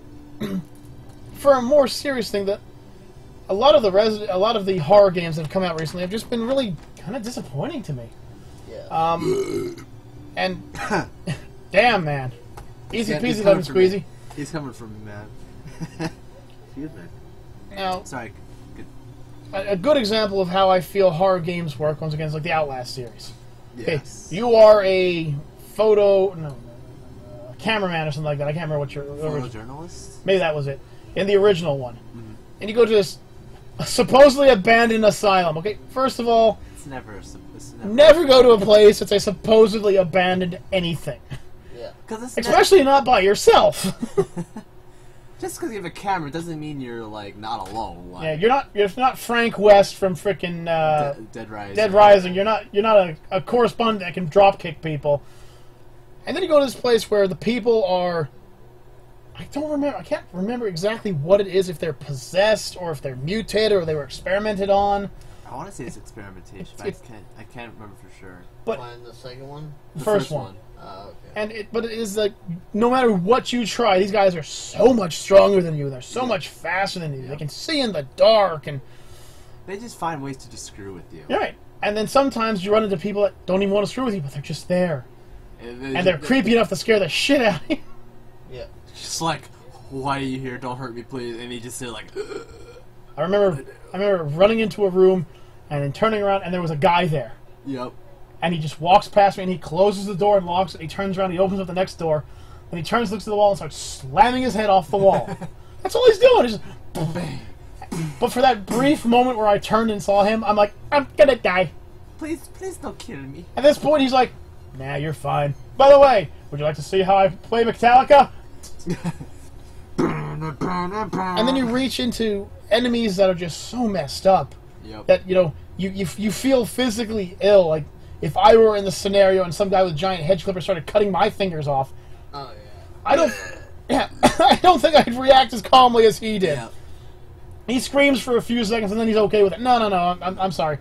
for a more serious thing, that a lot of the horror games that have come out recently have just been really kind of disappointing to me. Yeah. And damn, man, easy He's peasy coming lemon for me. squeezy. He's coming from me, man. Excuse me. Now, Sorry. Good. a good example of how I feel horror games work once again is like the Outlast series. Yes. Okay, you are a cameraman or something like that. I can't remember what your Photojournalist? maybe that was it in the original one. And you go to this supposedly abandoned asylum. Okay, first of all, It's never never go to a place that's a supposedly abandoned anything. Yeah. Especially not by yourself. Just because you have a camera doesn't mean you're like not alone. Like, yeah, you're not Frank West from frickin' Dead Rising. Dead Rising. You're not a correspondent that can drop kick people. And then you go to this place where the people are, I can't remember exactly what it is, if they're possessed or if they're mutated or they were experimented on. I want to say it's experimentation, but I can't remember for sure. But Find the second one? the first one. Okay. And but it is like, no matter what you try, these guys are so much stronger than you. They're so much faster than you. They can see in the dark, and they just find ways to just screw with you. right. And then sometimes you run into people that don't even want to screw with you, but they're just there, and they're creepy enough to scare the shit out of you. Yeah. Just like, why are you here? Don't hurt me, please. And he just say like, ugh. I remember running into a room and then turning around, and there was a guy there. Yep. And he just walks past me, and he closes the door and locks it. He turns around, he opens up the next door, and he turns, looks at the wall, and starts slamming his head off the wall. That's all he's doing. He's just, bang. But for that brief moment where I turned and saw him, I'm like, I'm gonna die. Please don't kill me. At this point, he's like, nah, you're fine. By the way, would you like to see how I play Metallica? And then you reach into enemies that are just so messed up that, you feel physically ill. Like, if I were in the scenario and some guy with a giant hedge clipper started cutting my fingers off, Oh, I yeah. don't think I'd react as calmly as he did. Yeah. He screams for a few seconds and then he's okay with it. No, I'm sorry.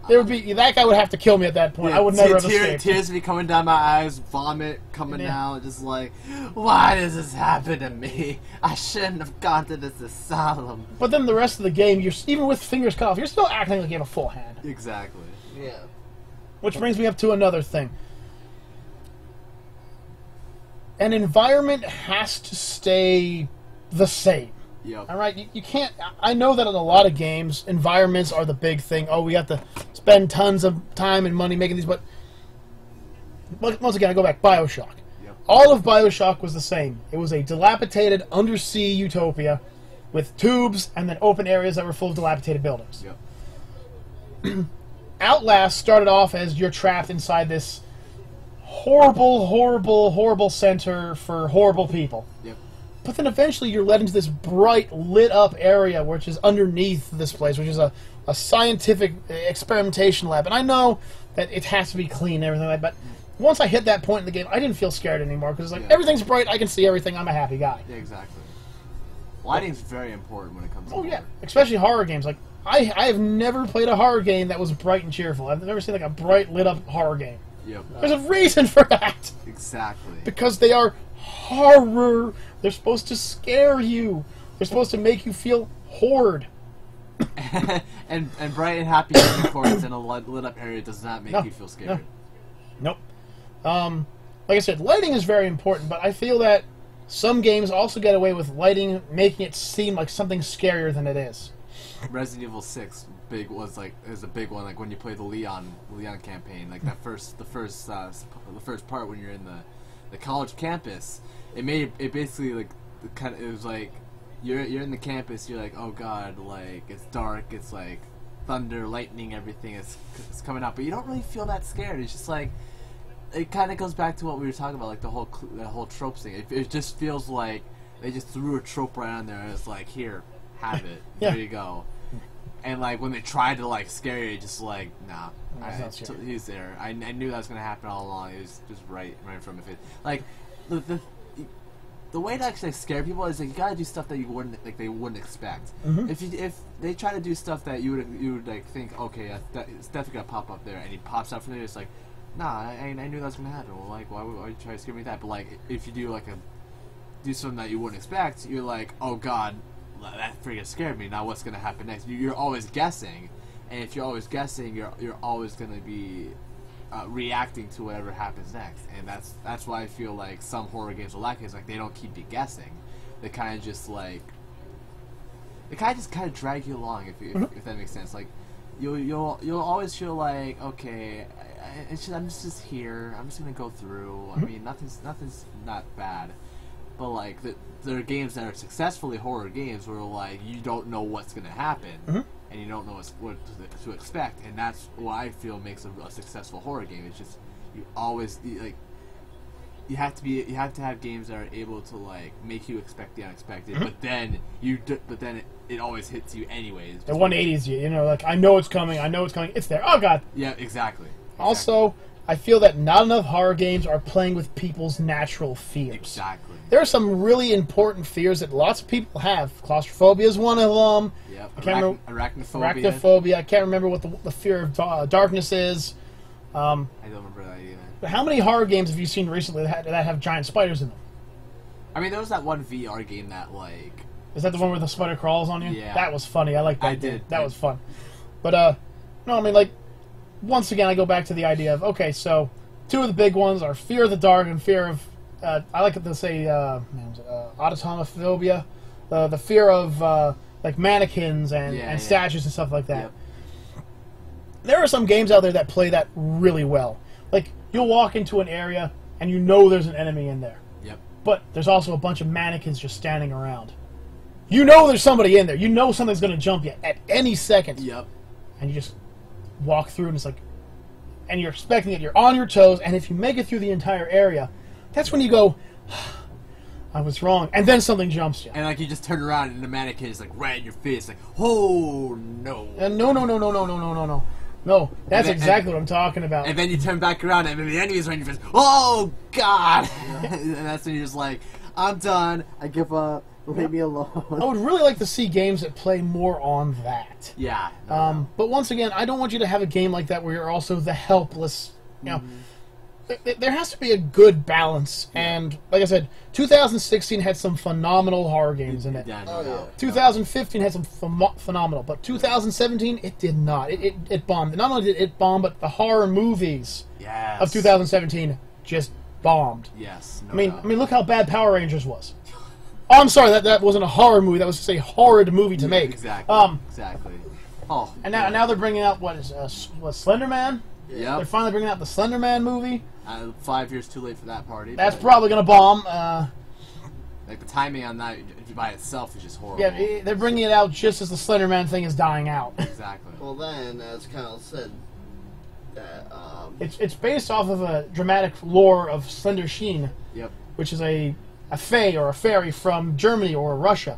That guy would have to kill me at that point. Yeah, I would never have escaped. Tears be coming down my eyes, vomit coming down, just like, why does this happen to me? I shouldn't have gone to this asylum. But then the rest of the game, even with fingers cut off, you're still acting like you have a full hand. Exactly. Yeah. Which brings me up to another thing. an environment has to stay the same. Yep. All right, you can't. I know that in a lot of games, environments are the big thing. Oh, we have to spend tons of time and money making these, but once again, I go back. BioShock. Yep. All of BioShock was the same. It was a dilapidated undersea utopia with tubes and then open areas that were full of dilapidated buildings. Yep. Outlast started off as you're trapped inside this horrible, horrible, horrible center for horrible people. Yep. But then eventually you're led into this bright, lit-up area, which is underneath this place, which is a scientific experimentation lab. And I know that it has to be clean and everything like that, but once I hit that point in the game, I didn't feel scared anymore, because it's like, everything's bright, I can see everything, I'm a happy guy. Yeah, exactly. Lighting's very important when it comes to Oh, yeah. Especially horror games. Like, I have never played a horror game that was bright and cheerful. I've never seen, like, a bright, lit-up horror game. Yep. There's a reason for that. Exactly. Because they are horror. They're supposed to scare you. They're supposed to make you feel horrid. and bright and happy unicorns in a lit up area does not make you feel scared. Nope. Like I said, lighting is very important, but I feel that some games also get away with lighting, making it seem like something scarier than it is. Resident Evil 6 is a big one. Like when you play the Leon campaign, like the first part when you're in the college campus, it basically like it was like you're in the campus, you're like, oh god, like it's dark, it's like thunder, lightning, everything is coming out, but you don't really feel that scared. It's just like it kind of goes back to what we were talking about, like the whole tropes thing. It just feels like they just threw a trope right on there and it's like, here, have it, there you go. And like when they tried to like scare you, just like, nah, he's there. I knew that was gonna happen all along. It was just right in front of my face. Like the way to actually scare people is like you gotta do stuff that they wouldn't expect. Mm-hmm. If they try to do stuff that you would like think, okay, it's definitely gonna pop up there, and he pops out from there, it's like, nah, I knew that was gonna happen. Well, like why would you try to scare me with that? But like if you do something that you wouldn't expect, you're like, oh god, that freaking scared me. Now what's gonna happen next? You're always guessing, and if you're always guessing, you're always gonna be reacting to whatever happens next. And that's why I feel like some horror games are like this. Like they don't keep you guessing. They kind of just drag you along. If that makes sense. Like you'll always feel like, okay, I'm just here. I'm just gonna go through. I mean, nothing's not bad. But like there are games that are successfully horror games where like you don't know what's gonna happen, and you don't know what to expect, and that's what I feel makes a successful horror game. It's just you have to have games that are able to like make you expect the unexpected, but then it always hits you anyways. The 180s you know, like I know it's coming, it's there. Oh god. Yeah, exactly. Also, I feel that not enough horror games are playing with people's natural fears. Exactly. There are some really important fears that lots of people have. Claustrophobia is one of them. Yep. I can't remember arachnophobia. I can't remember what the fear of darkness is. I don't remember that either. But how many horror games have you seen recently that have giant spiders in them? I mean, there was that one VR game that like. Is that the one where the spider crawls on you? Yeah. That was funny. I like that. I did. That was fun. But no, I mean like. Once again, I go back to the idea of, okay, so two of the big ones are fear of the dark and fear of, I like to say, autotomophobia, the fear of like mannequins and statues and stuff like that. Yep. There are some games out there that play that really well. Like, you'll walk into an area and you know there's an enemy in there. Yep. But there's also a bunch of mannequins just standing around. You know there's somebody in there. You know something's going to jump you at any second. Yep. And you just walk through and it's like, and you're expecting it, you're on your toes, and if you make it through the entire area, that's when you go, I was wrong, and then something jumps you. And like you just turn around and the mannequin is like right in your face, like, oh no. No, that's exactly what I'm talking about. And then you turn back around and then the enemy is right in your face, oh god! And that's when you're just like, I'm done, I give up. Leave me alone. I would really like to see games that play more on that. Yeah. But once again, I don't want you to have a game like that where you're also the helpless. You know, there has to be a good balance. Yeah. And like I said, 2016 had some phenomenal horror games in it. Yeah, 2015 had some phenomenal, but 2017 it did not. It bombed. Not only did it bomb, but the horror movies of 2017 just bombed. Yes. No I doubt. mean, look how bad Power Rangers was. Oh, I'm sorry, that wasn't a horror movie. That was just a horrid movie to make. Exactly. Exactly. Oh. And now they're bringing out what Slender Man? Yep. They're finally bringing out the Slender Man movie. 5 years too late for that party. That's probably gonna bomb. Like the timing on that by itself is just horrible. Yeah, they're bringing it out just as the Slender Man thing is dying out. Exactly. Well, then, as Kyle said, that It's based off of a dramatic lore of Slender Sheen, Yep. which is a fae or a fairy from Germany or Russia.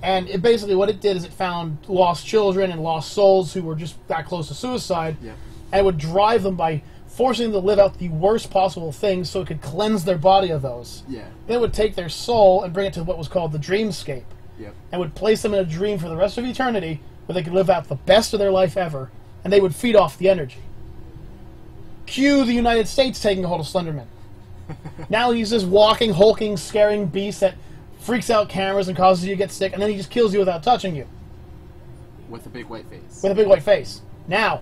And it basically what it did is it found lost children and lost souls who were just that close to suicide, Yep. and it would drive them by forcing them to live out the worst possible things so it could cleanse their body of those. Yeah. Then it would take their soul and bring it to what was called the dreamscape, Yep. and would place them in a dream for the rest of eternity where they could live out the best of their life ever, and they would feed off the energy. Cue the United States taking a hold of Slenderman. Now he's this walking, hulking, scaring beast that freaks out cameras and causes you to get sick, and then he just kills you without touching you. With a big white face. With a big white face. Now,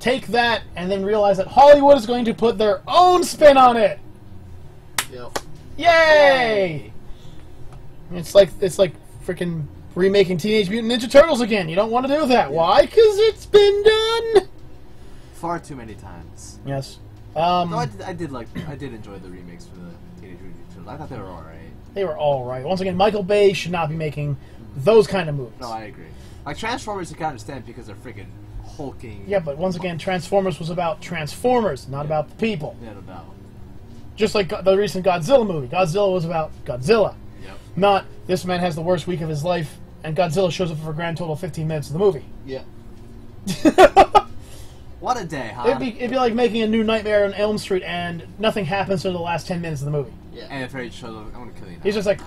take that and then realize that Hollywood is going to put their own spin on it! yep. Yay! It's like freaking remaking Teenage Mutant Ninja Turtles again. You don't want to do that. Why? Because it's been done! Far too many times. Yes. No, I did enjoy the remakes for the Teenage Mutant Ninja Turtles. I thought they were alright. They were alright. Once again, Michael Bay should not be making those kind of movies. No, I agree. Like Transformers, you can understand because they're freaking hulking. Yeah, but once again, Transformers was about Transformers, not about the people. Yeah, no doubt. Just like the recent Godzilla movie. Godzilla was about Godzilla. Yep. Not, this man has the worst week of his life, and Godzilla shows up for a grand total of 15 minutes of the movie. Yeah. What a day, huh? It'd be like making a new Nightmare on Elm Street, and nothing happens until the last 10 minutes of the movie. Yeah. And if each other, I'm gonna kill you now. He's just like,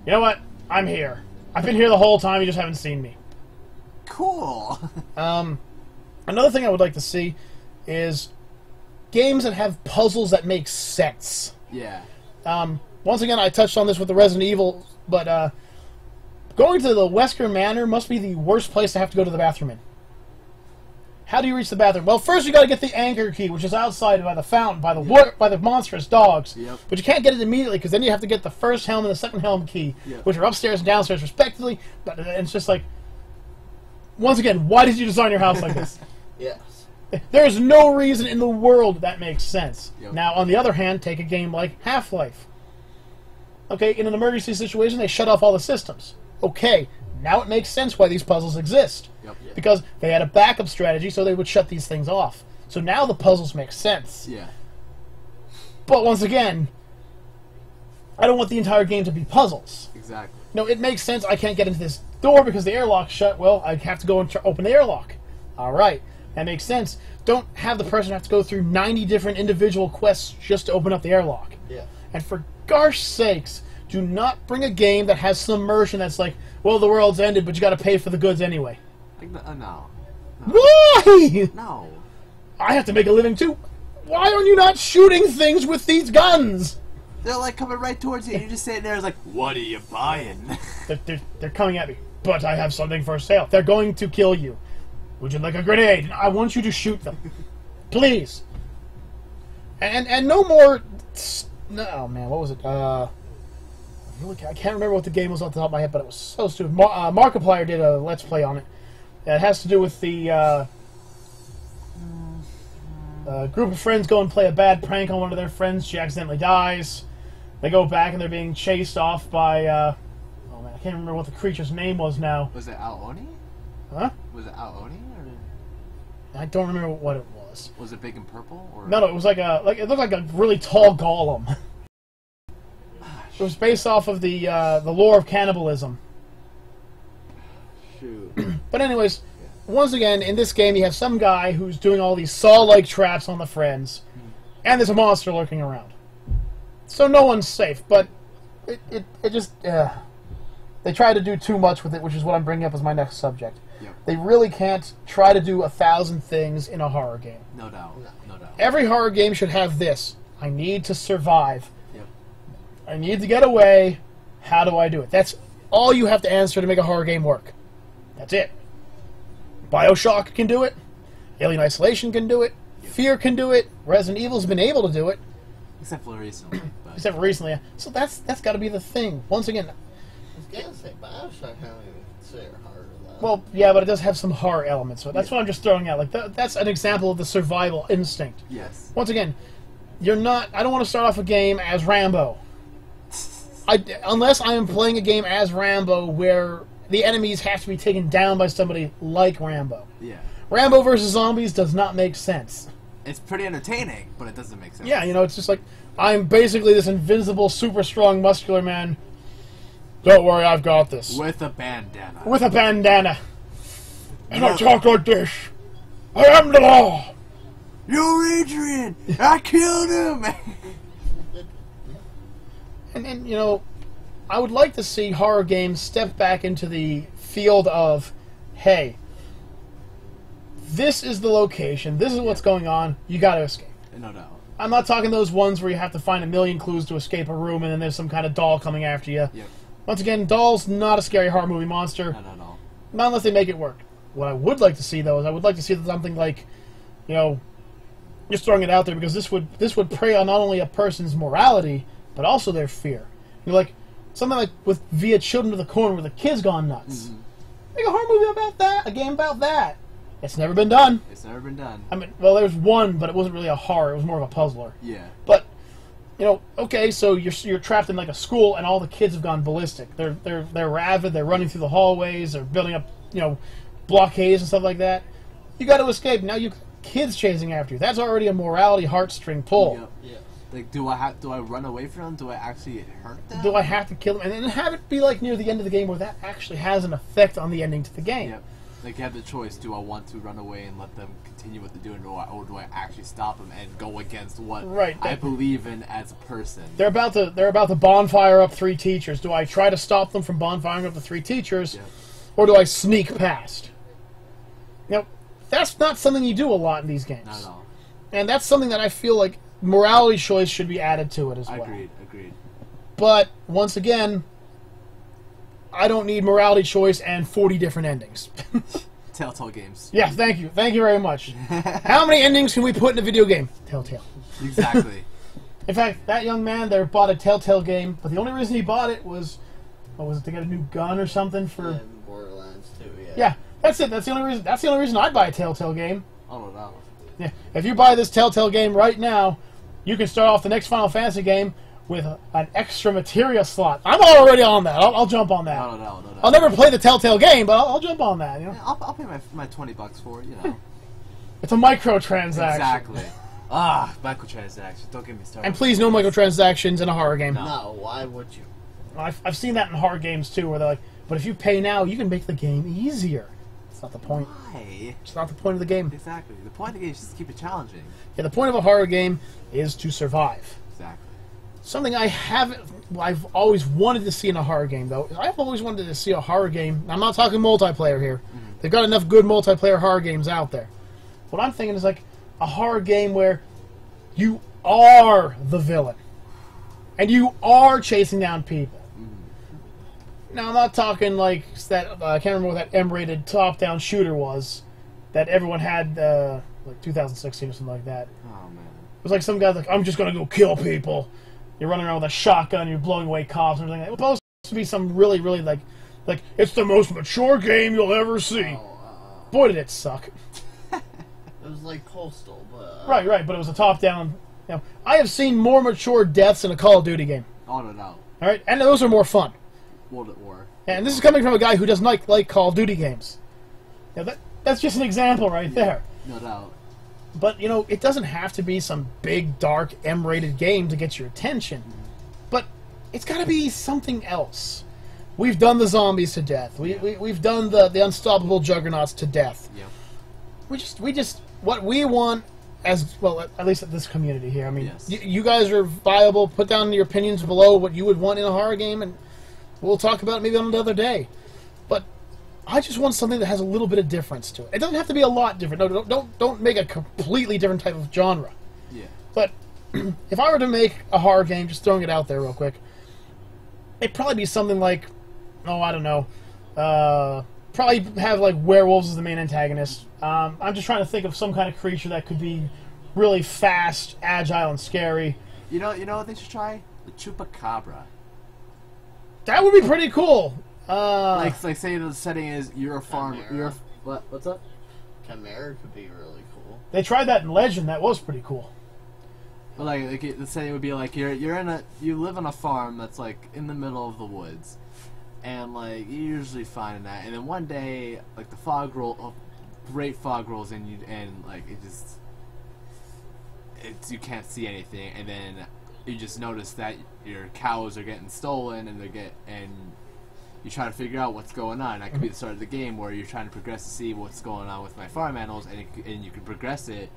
you know what? I'm here. I've been here the whole time, you just haven't seen me. Cool. Another thing I would like to see is games that have puzzles that make sense. Yeah. Once again, I touched on this with the Resident Evil, but going to the Wesker Manor must be the worst place to have to go to the bathroom in. How do you reach the bathroom? Well, first you got to get the anchor key, which is outside by the fountain, by the monstrous dogs. Yep. But you can't get it immediately because then you have to get the first helm and the second helm key, Yep. which are upstairs and downstairs respectively. But it's just like, once again, why did you design your house like this? Yes. There is no reason in the world that makes sense. Yep. Now, on the other hand, take a game like Half-Life. Okay, in an emergency situation, they shut off all the systems. Okay, now it makes sense why these puzzles exist. Yep. Because they had a backup strategy, so they would shut these things off. So now the puzzles make sense. Yeah. But once again, I don't want the entire game to be puzzles. Exactly. No, it makes sense. I can't get into this door because the airlock's shut. Well, I have to go and open the airlock. All right, that makes sense. Don't have the person have to go through 90 different individual quests just to open up the airlock. Yeah. And for gosh sakes, do not bring a game that has some immersion that's like, well, the world's ended, but you got to pay for the goods anyway. Like, no. Why? No. I have to make a living too. Why are you not shooting things with these guns? They're like coming right towards you, and you're just sitting there, like, what are you buying? They're coming at me, but I have something for sale. They're going to kill you. Would you like a grenade? I want you to shoot them, please. And no more. No, oh man, what was it? I can't remember what the game was off the top of my head, but it was so stupid. Markiplier did a Let's Play on it. It has to do with the group of friends go and play a bad prank on one of their friends. She accidentally dies. They go back and they're being chased off by, oh man, I can't remember what the creature's name was now. Was it Al-Oni? Huh? Was it Al-Oni? Or I don't remember what it was. was it big and purple? Or? No, it was it looked like a really tall golem. It was based off of the lore of cannibalism. Shoot. But anyways, once again, in this game, you have some guy who's doing all these saw-like traps on the friends, and there's a monster lurking around. So no one's safe, but it just... they try to do too much with it, which is what I'm bringing up as my next subject. Yep. They really can't try to do 1,000 things in a horror game. No doubt. No doubt. Every horror game should have this. I need to survive. Yep. I need to get away. How do I do it? That's all you have to answer to make a horror game work. That's it. BioShock can do it. Alien Isolation can do it. Fear can do it. Resident Evil's been able to do it. Except for recently. But. Except for recently. Yeah. So that's got to be the thing. Once again. I was gonna say Bioshock, I don't even consider horror though. Well, yeah, but it does have some horror elements. So that's what I'm just throwing out. Like that's an example of the survival instinct. Yes. Once again, you're not. I don't want to start off a game as Rambo. Unless I am playing a game as Rambo where the enemies have to be taken down by somebody like Rambo. Yeah. Rambo versus zombies does not make sense. It's pretty entertaining, but it doesn't make sense. Yeah, it's just like, I'm basically this invincible, super strong, muscular man. Don't worry, I've got this. With a bandana. With a bandana. And I talk like this. I am the law. You're Adrian! I killed him! And I would like to see horror games step back into the field of, hey, this is the location, this is what's going on, you gotta escape. No doubt. I'm not talking those ones where you have to find a million clues to escape a room and then there's some kind of doll coming after you. Yep. Once again, doll's not a scary horror movie monster. No. Not unless they make it work. What I would like to see, though, is I would like to see something like, just throwing it out there, because this would prey on not only a person's morality, but also their fear. Like, something like with via Children of the Corn, where the kid's gone nuts. Mm-hmm. Make a horror movie about that, a game about that. It's never been done. It's never been done. I mean, well, there's one, but it wasn't really a horror. It was more of a puzzler. Yeah. But, okay, so you're trapped in like a school, and all the kids have gone ballistic. They're rabid. They're running through the hallways. They're building up, blockades and stuff like that. You got to escape. Now you kids chasing after you. That's already a morality heartstring pull. Yep. Yeah. Like, do I run away from them? Do I actually hurt them? Do I have to kill them? And then have it be like near the end of the game where that actually has an effect on the ending to the game. Yep. Like, you have the choice. Do I want to run away and let them continue what they're doing, or do I actually stop them and go against what I believe in as a person? They're about to bonfire up 3 teachers. Do I try to stop them from bonfiring up the 3 teachers, or do I sneak past? That's not something you do a lot in these games. Not at all. And that's something that I feel like morality choice should be added to it as well. Agreed. But, once again, I don't need morality choice and 40 different endings. Telltale games. Yeah, thank you. Thank you very much. How many endings can we put in a video game? Telltale. Exactly. In fact, that young man there bought a Telltale game, but the only reason he bought it was, to get a new gun or something for... Yeah, Borderlands 2, yeah. Yeah, that's it. That's the only reason I'd buy a Telltale game. Oh, no. Yeah, if you buy this Telltale game right now, you can start off the next Final Fantasy game with an extra materia slot. I'm already on that. I'll jump on that. No. I'll never play the Telltale game, but I'll jump on that. Yeah, I'll pay my $20 for it. It's a microtransaction. Exactly. Microtransactions. Don't get me started. And please, no microtransactions in a horror game. No, why would you? I've seen that in horror games too, where they're like, but if you pay now, you can make the game easier. It's not the point. Why? It's not the point of the game. Exactly. The point of the game is just to keep it challenging. Yeah, the point of a horror game is to survive. Exactly. Something I've always wanted to see in a horror game, though, is I've always wanted to see a horror game. I'm not talking multiplayer here. Mm-hmm. They've got enough good multiplayer horror games out there. What I'm thinking is like a horror game where you are the villain. And you are chasing down people. Mm-hmm. Now, I'm not talking like that, I can't remember what that M-rated top-down shooter was that everyone had, like 2016 or something like that. Oh, man. It was like some guy's like, I'm just going to go kill people. You're running around with a shotgun, you're blowing away cops and everything. It was supposed to be some really, really, like, it's the most mature game you'll ever see. Boy, did it suck. It was like Coastal, but... Right, but it was a top-down... I have seen more mature deaths in a Call of Duty game. Oh, no. Alright, and those are more fun. World at War. And this is coming from a guy who doesn't like Call of Duty games. That's just an example right there. No doubt. But, it doesn't have to be some big, dark, M-rated game to get your attention. But it's got to be something else. We've done the zombies to death. We've done the unstoppable juggernauts to death. Yep. We just what we want, as well, at least at this community here. I mean, yes. you guys are viable. Put down your opinions below what you would want in a horror game, and we'll talk about it maybe on another day. But I just want something that has a little bit of difference to it. It doesn't have to be a lot different. No, don't make a completely different type of genre. Yeah. But if I were to make a horror game, just throwing it out there real quick, it'd probably be something like, I don't know, probably have like werewolves as the main antagonist. I'm just trying to think of some kind of creature that could be really fast, agile, and scary. You know what they should try? The chupacabra. That would be pretty cool. Like say the setting is you're a farm. Chimera. What's up? Chimera could be really cool. They tried that in Legend. That was pretty cool. But like the setting would be like you live on a farm that's like in the middle of the woods, and like you usually find that, and then one day like great fog rolls in, and like you can't see anything, and then you just notice that your cows are getting stolen, and you try to figure out what's going on. That could be the start of the game where you're trying to progress to see what's going on with my farm animals, and you can progress it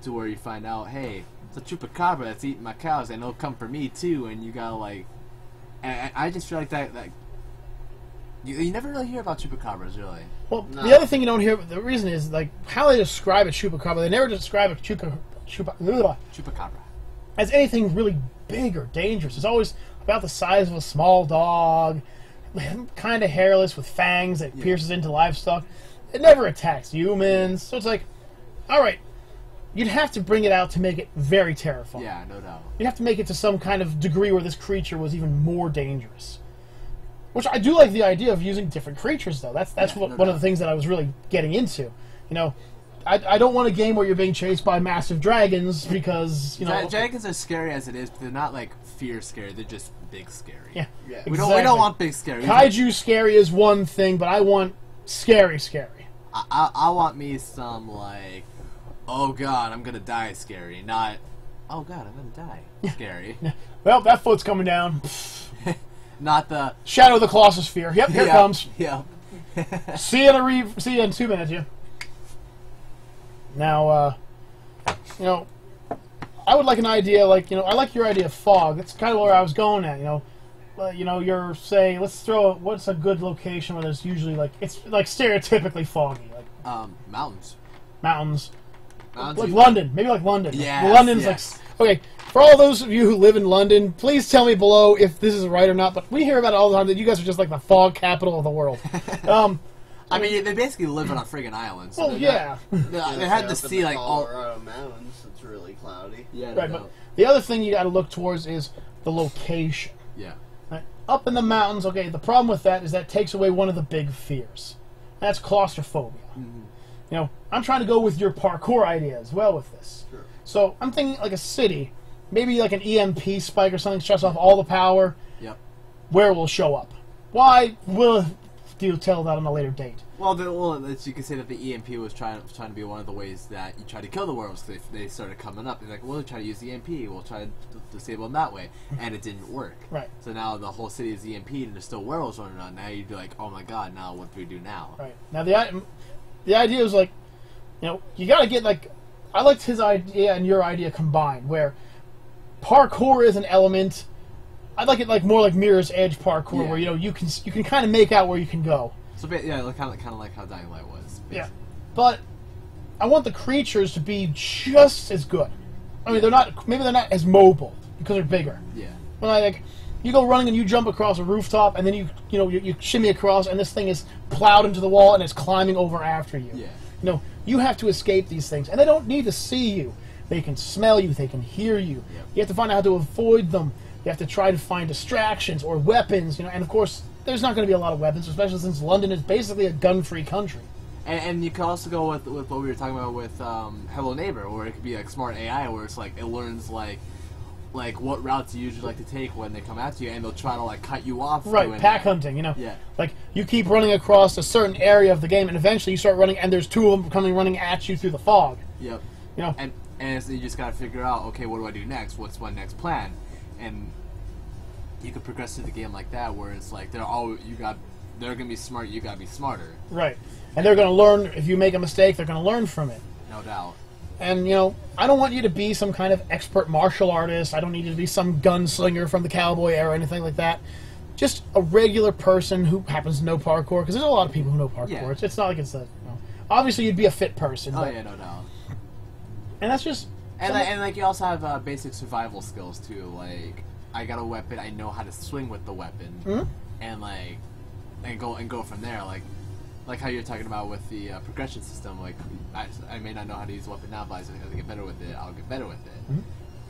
to where you find out, hey, it's a chupacabra that's eating my cows, and it'll come for me too, and you gotta like. And I just feel like that you never really hear about chupacabras, really. Well, No. the other thing you don't hear, the reason is like how they describe a chupacabra. They never describe a chupacabra as anything really big or dangerous. It's always about the size of a small dog, kind of hairless with fangs that pierces into livestock. It never attacks humans, so it's like, all right, you'd have to bring it out to make it very terrifying. Yeah, no doubt. You'd have to make it to some kind of degree where this creature was even more dangerous. Which I do like the idea of using different creatures, though. That's one of the things that I was really getting into. You know, I don't want a game where you're being chased by massive dragons because, you know... Dragons are scary as it is, but they're not, like, fear scary. They're just big scary. Yeah, Yeah. We don't want big scary. Kaiju scary is one thing, but I want scary. I want me some, like, oh god, I'm gonna die scary, not, oh god, I'm gonna die scary. Yeah. Well, that foot's coming down. Not the... Shadow of the Colossus Fear. Yep, here it comes. Yeah. See you in 2 minutes, yeah. Now, you know, I would like an idea, like, you know, I like your idea of fog. That's kind of where I was going at, you know. You know, you're saying, what's a good location where there's usually, like, it's, like, stereotypically foggy. Like, Mountains. Mountains. Mountains. Like London. Maybe like London. Yes, London's yes. like... Okay, for all those of you who live in London, please tell me below if this is right or not, but we hear about it all the time that you guys are just like the fog capital of the world. I mean, they basically live on a friggin' island. So Well, yeah. they had to see, like, all... Colorado mountains. It's really cloudy. Yeah, Right, but the other thing you got to look towards is the location. Yeah. Right? Up in the mountains, okay, the problem with that is that takes away one of the big fears. That's claustrophobia. Mm-hmm. You know, I'm trying to go with your parkour idea as well with this. Sure. So I'm thinking like a city, maybe like an EMP spike or something shuts off all the power. Yep. Where will show up? Why? We'll tell that on a later date. Well, you could say that the EMP was trying to be one of the ways that you try to kill the worlds. They started coming up. They're like, we'll try to use the EMP. We'll try to disable them that way, and it didn't work. Right. So now the whole city is EMP'd, and there's still werewolves running around. Now you'd be like, oh my god, now what do we do now? Right. Now the idea is like, you know, you got to get like, I liked his idea and your idea combined, where parkour is an element. I'd like it like more like Mirror's Edge parkour, Yeah. where you know you can kind of make out where you can go. So yeah, kind of like how Dying Light was. Basically. Yeah, but I want the creatures to be just as good. I mean, they're not as mobile because they're bigger. Yeah. But like, you go running and you jump across a rooftop, and then you shimmy across, and this thing is plowed into the wall and it's climbing over after you. Yeah. You know, you have to escape these things, and they don't need to see you. They can smell you. They can hear you. Yep. You have to find out how to avoid them. You have to try to find distractions or weapons. You know, and of course, there's not going to be a lot of weapons, especially since London is basically a gun-free country. And you can also go with what we were talking about with Hello Neighbor, or it could be like smart AI, where it's like it learns like what routes you usually like to take when they come at you, and they'll try to like cut you off. Right, doing pack that. hunting. You know, Yeah. like you keep running across a certain area of the game, and eventually you start running, and there's two of them running at you through the fog. Yep. You know, And so you just gotta figure out, okay, what do I do next? What's my next plan? And you could progress through the game like that, where it's like they're gonna be smart. You gotta be smarter. right, and they're going to learn. If you make a mistake, they're going to learn from it. No doubt. And, you know, I don't want you to be some kind of expert martial artist. I don't need you to be some gunslinger from the cowboy era or anything like that. Just a regular person who happens to know parkour, because there's a lot of people who know parkour. Yeah. It's not like it's a... You know, obviously, you'd be a fit person. Oh but, yeah, no doubt. And that's just... And like you also have basic survival skills too. Like I got a weapon, I know how to swing with the weapon, and go from there. Like how you're talking about with the progression system. Like I may not know how to use a weapon now, but as I get better with it, I'll get better with it.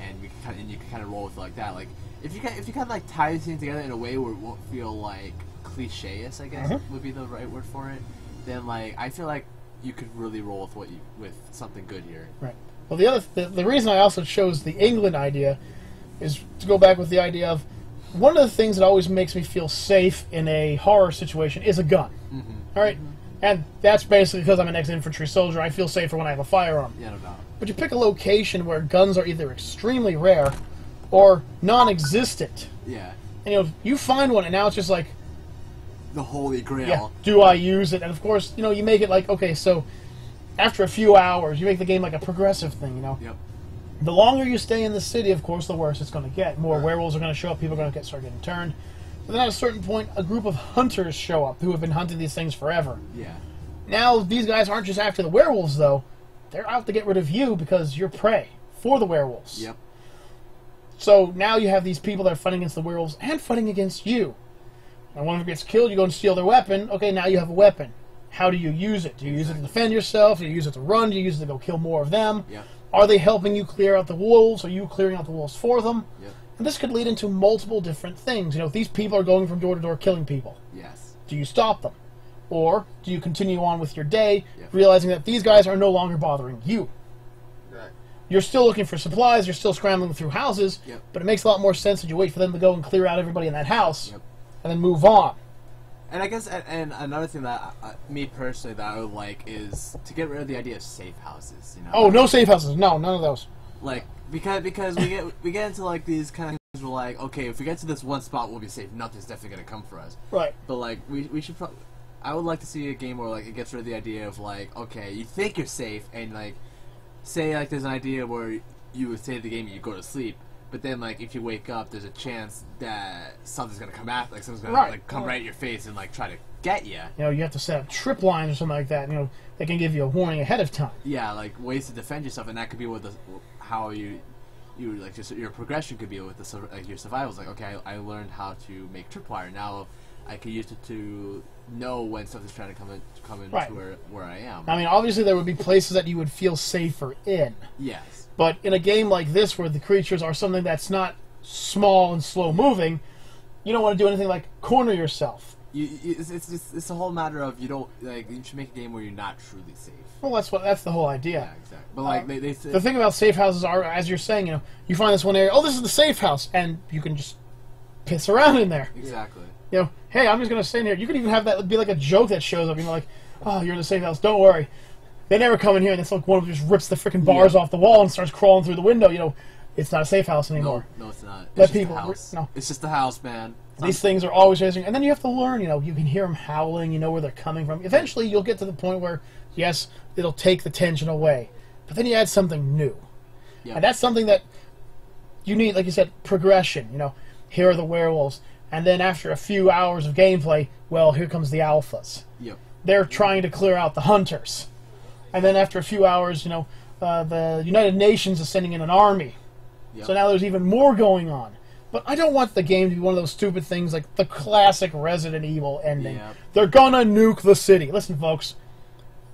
and you can kind of roll with it like that. Like if you kind of like tie these things together in a way where it won't feel like cliche-ish, I guess would be the right word for it. Then like I feel like you could really roll with with something good here. Right. Well, the reason I also chose the England idea is to go back with the idea of one of the things that always makes me feel safe in a horror situation is a gun. All right, and that's basically because I'm an ex-infantry soldier. I feel safer when I have a firearm. Yeah, no doubt. But you pick a location where guns are either extremely rare or non-existent. Yeah. And you find one, and now it's just like, the Holy Grail. yeah, do I use it? And of course, you make it like, okay, so after a few hours, you make the game like a progressive thing, Yep. The longer you stay in the city, of course, the worse it's going to get. More werewolves are going to show up, people are going to start getting turned. But then at a certain point, a group of hunters show up who have been hunting these things forever. Yeah. Now, these guys aren't just after the werewolves, though. They're out to get rid of you because you're prey for the werewolves. Yep. So now you have these people that are fighting against the werewolves and fighting against you. And one of them gets killed, you go and steal their weapon. Okay, now you have a weapon. How do you use it? Do you use it to defend yourself? Do you use it to run? Do you use it to go kill more of them? Yep. Are they helping you clear out the wolves? Are you clearing out the wolves for them? Yep. And this could lead into multiple different things. These people are going from door to door killing people. Yes. Do you stop them? Or do you continue on with your day, realizing that these guys are no longer bothering you? Right. You're still looking for supplies, you're still scrambling through houses, but it makes a lot more sense that you wait for them to go and clear out everybody in that house, and then move on. And I guess, and another thing that me personally that I would like is to get rid of the idea of safe houses. Oh, no safe houses. No, none of those. Like because we get into like these kind of things where like, okay, if we get to this one spot, we'll be safe. Nothing's definitely gonna come for us. Right. But like we should. I would like to see a game where like it gets rid of the idea of like, okay, you think you're safe, and like say like there's an idea where you would say the game and you go to sleep. But then, like, if you wake up, there's a chance that something's gonna come at, like, something's gonna like come right at your face and like try to get you. You have to set up trip lines or something like that. They can give you a warning ahead of time. Yeah, like ways to defend yourself, and that could be with how you like just your progression could be with your survival. It's like, okay, I learned how to make tripwire. Now I can use it to know when something's trying to come in to where I am. I mean, obviously there would be places that you would feel safer in. Yes. But in a game like this, where the creatures are something that's not small and slow moving, you don't want to do anything like corner yourself. It's a whole matter of you should make a game where you're not truly safe. Well, that's the whole idea. Yeah, exactly. But like the thing about safe houses are, as you're saying, you find this one area. Oh, this is the safe house, and you can just piss around in there. Exactly. Hey, I'm just gonna stay in here. You can even have that be like a joke that shows up. Like, oh, you're in the safe house. Don't worry. They never come in here, and it's like one of them just rips the freaking bars off the wall and starts crawling through the window. It's not a safe house anymore. No, it's not. Let it's people. just a house. No. It's just a house, man. These things are always chasing, and then you have to learn. You can hear them howling. You know where they're coming from. Eventually, you'll get to the point where, yes, it'll take the tension away, but then you add something new, and that's something that you need. Like you said, progression. Here are the werewolves, and then after a few hours of gameplay, well, here comes the alphas. Yep. They're trying to clear out the hunters. And then after a few hours, the United Nations is sending in an army. Yep. So now there's even more going on. But I don't want the game to be one of those stupid things like the classic Resident Evil ending. Yep. They're gonna nuke the city. Listen, folks.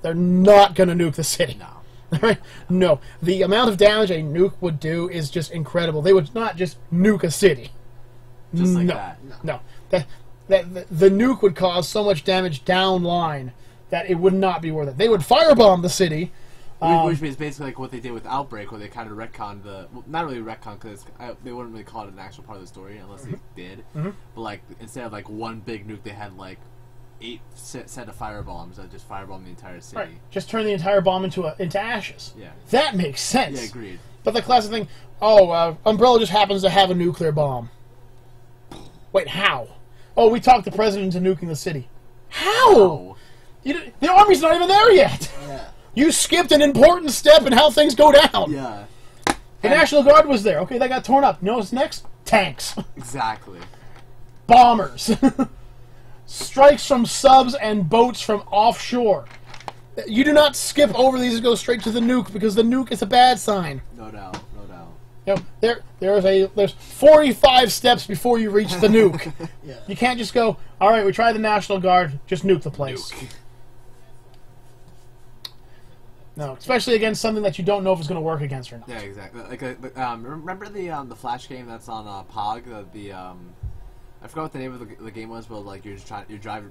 They're not gonna nuke the city. No. No. The amount of damage a nuke would do is just incredible. They would not just nuke a city. Just like that. No. The nuke would cause so much damage downline that it would not be worth it. They would firebomb the city. Which is basically like what they did with Outbreak, where they kind of retconned not really retcon, because they wouldn't really call it an actual part of the story unless they did. But like instead of like one big nuke, they had like 8 set of firebombs that just firebomb the entire city. Right. Just turn the entire bomb into ashes. Yeah. That makes sense. Yeah, agreed. But the classic thing, Umbrella just happens to have a nuclear bomb. Wait, how? Oh, we talked the president into nuking the city. How? The army's not even there yet. Yeah. You skipped an important step in how things go down. Yeah. The National Guard was there. Okay, they got torn up. You know what's next? Tanks. Exactly. Bombers. Strikes from subs and boats from offshore. You do not skip over these and go straight to the nuke, because the nuke is a bad sign. No doubt. No doubt. There's 45 steps before you reach the nuke. Yeah. You can't just go, all right, we tried the National Guard, just nuke the place. No, especially against something that you don't know if it's going to work against or not. Yeah, exactly. Like, remember the Flash game that's on POG? I forgot what the name of the game was, but like you're driving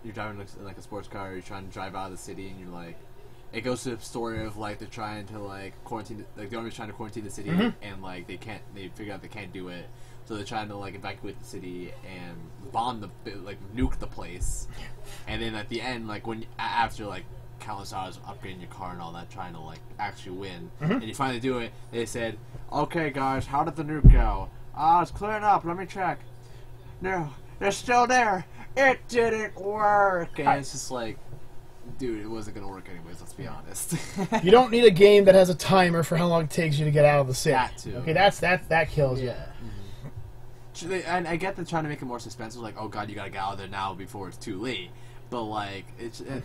like a sports car. You're trying to drive out of the city, and you're like, it goes to the story of like they're trying to like quarantine, like the army's trying to quarantine the city, and like they figure out they can't do it, so they're trying to like evacuate the city and bomb nuke the place, and then at the end, like after like countless hours of upgrading your car and all that, trying to like actually win, and you finally do it, they said, okay guys, how did the nuke go? It's clearing up, let me check. No, they're still there. It didn't work. And it's just like, dude, it wasn't going to work anyways, let's be honest. You don't need a game that has a timer for how long it takes you to get out of the city. That too. Okay, that kills you. And I get them trying to make it more suspenseful, like, oh god, you got to get out of there now before it's too late. But like,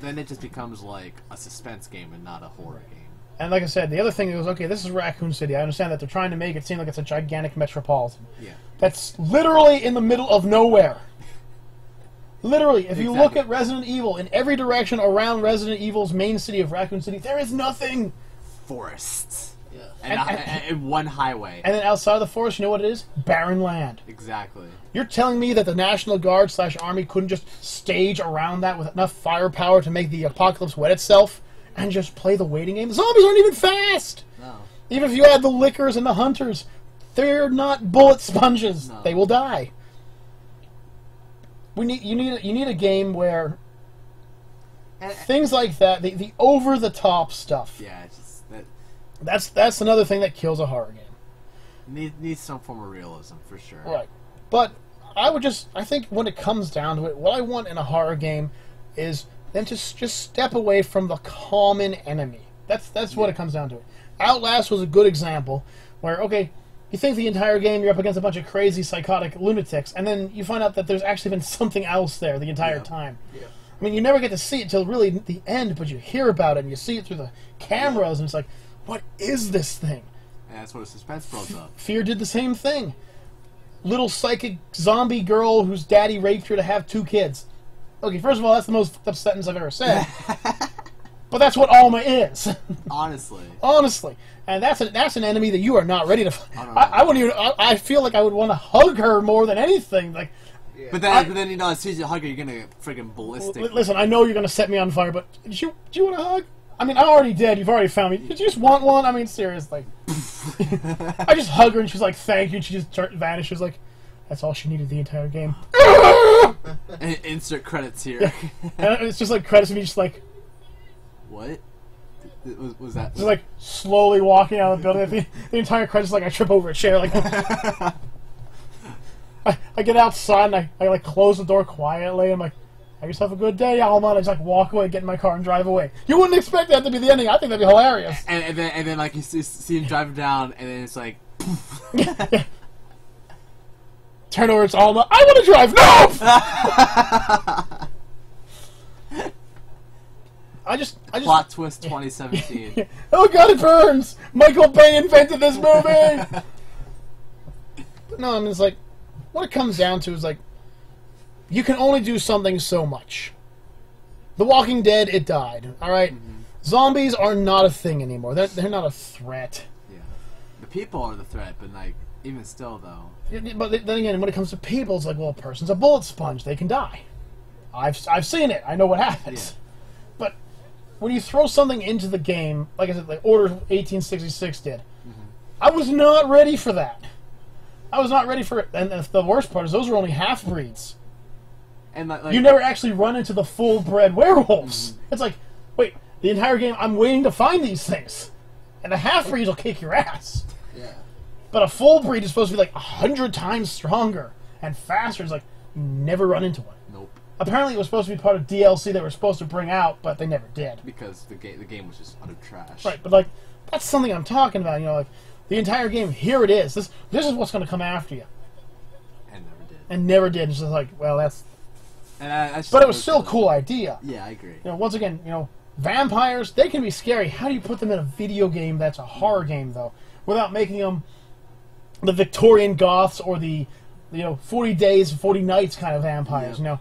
then it just becomes like a suspense game and not a horror game. And like I said, the other thing is, okay, this is Raccoon City. I understand that they're trying to make it seem like it's a gigantic metropolitan. Yeah. That's literally in the middle of nowhere. Literally, if you look at Resident Evil, in every direction around Resident Evil's main city of Raccoon City, there is nothing. Forests. Yeah. And one highway. And then outside of the forest, you know what it is? Barren land. Exactly. You're telling me that the National Guard / Army couldn't just stage around that with enough firepower to make the apocalypse wet itself and just play the waiting game? The zombies aren't even fast! No. Even if you add the lickers and the hunters, they're not bullet sponges. No. They will die. You need a game where things like that, the over the top stuff. Yeah, it's just that's another thing that kills a horror game. Needs some form of realism for sure. Right. But I think when it comes down to it, what I want in a horror game is then just step away from the common enemy. That's what it comes down to. Outlast was a good example where, okay, you think the entire game you're up against a bunch of crazy psychotic lunatics, and then you find out that there's actually been something else there the entire time. Yeah. I mean, you never get to see it till really the end, but you hear about it and you see it through the cameras, and it's like, what is this thing? And that's where the suspense builds up. Fear did the same thing. Little psychic zombie girl whose daddy raped her to have 2 kids. Okay, first of all, that's the most fucked up sentence I've ever said. But that's what Alma is. Honestly. Honestly. And that's an enemy that you are not ready to fight. I wouldn't even. I feel like I would want to hug her more than anything. Like, yeah. But then you know, as soon as you hug her, you're gonna get friggin' ballistic. Listen, I know you're gonna set me on fire, but do you want a hug? I mean, I'm already dead. You've already found me. Did you just want one? I mean, seriously. I just hug her and she's like, "Thank you." And she just vanishes. Like, that's all she needed the entire game. And insert credits here. Yeah. And it's just like credits of me, just like. What? Was that? Just like slowly walking out of the building. The entire credits like I trip over a chair. Like I get outside and I like close the door quietly. I'm like, have yourself a good day, Alma. And I just like walk away, get in my car, and drive away. You wouldn't expect that to be the ending. I think that'd be hilarious. And then like you see him driving down, and then it's like. Yeah. Turn over, it's Alma. I want to drive. No. I just Plot twist 2017. Oh god, it burns! Michael Bay invented this movie! No, I mean, it's like, what it comes down to is like, you can only do something so much. The Walking Dead, it died, alright? Mm-hmm. Zombies are not a thing anymore. They're not a threat. Yeah. The people are the threat, but like, even still though. But then again, when it comes to people, it's like, well, a person's a bullet sponge. They can die. I've seen it. I know what happens. Yeah. But when you throw something into the game, like I said, like Order 1866 did, I was not ready for that. I was not ready for it. And the worst part is those were only half-breeds. And like, you never actually run into the full-bred werewolves. It's like, wait, the entire game, I'm waiting to find these things. And the half-breeds will kick your ass. Yeah. But a full breed is supposed to be like 100 times stronger and faster. It's like, you never run into one. Nope. Apparently it was supposed to be part of DLC they were supposed to bring out, but they never did. Because the game was just utter trash. Right, but like, that's something I'm talking about, you know, like, the entire game, here it is. This is what's going to come after you. And never did. And never did. It's just like, well, that's... And but it was still a cool idea. Yeah, I agree. You know, once again, you know, vampires, they can be scary. How do you put them in a video game that's a horror game, though, without making them the Victorian Goths or the, you know, 40 Days, 40 Nights kind of vampires, you know?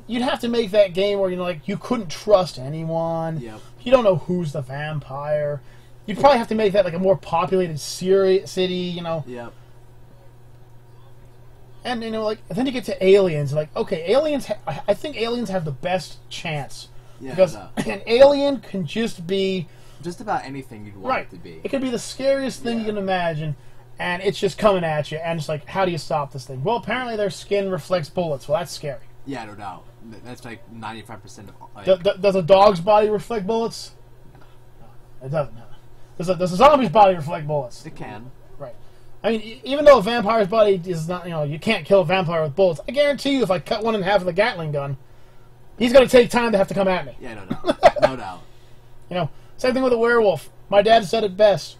you'd have to make that game where like you couldn't trust anyone. Yep. You don't know who's the vampire. You'd probably have to make that like a more populated city. Yep. And like then you get to aliens. Like okay, aliens. I think aliens have the best chance because an alien can just be just about anything you'd want it to be. It could be the scariest thing you can imagine, and it's just coming at you. And it's like, how do you stop this thing? Well, apparently their skin reflects bullets. Well, that's scary. Yeah, no doubt. That's like 95% of. Like, does a dog's body reflect bullets? It doesn't. Does a zombie's body reflect bullets? It can. Right. I mean, even though a vampire's body is not, you can't kill a vampire with bullets. I guarantee you, if I cut one in half with a Gatling gun, he's going to take time to have to come at me. Yeah, no doubt. No doubt. Same thing with a werewolf. My dad said it best.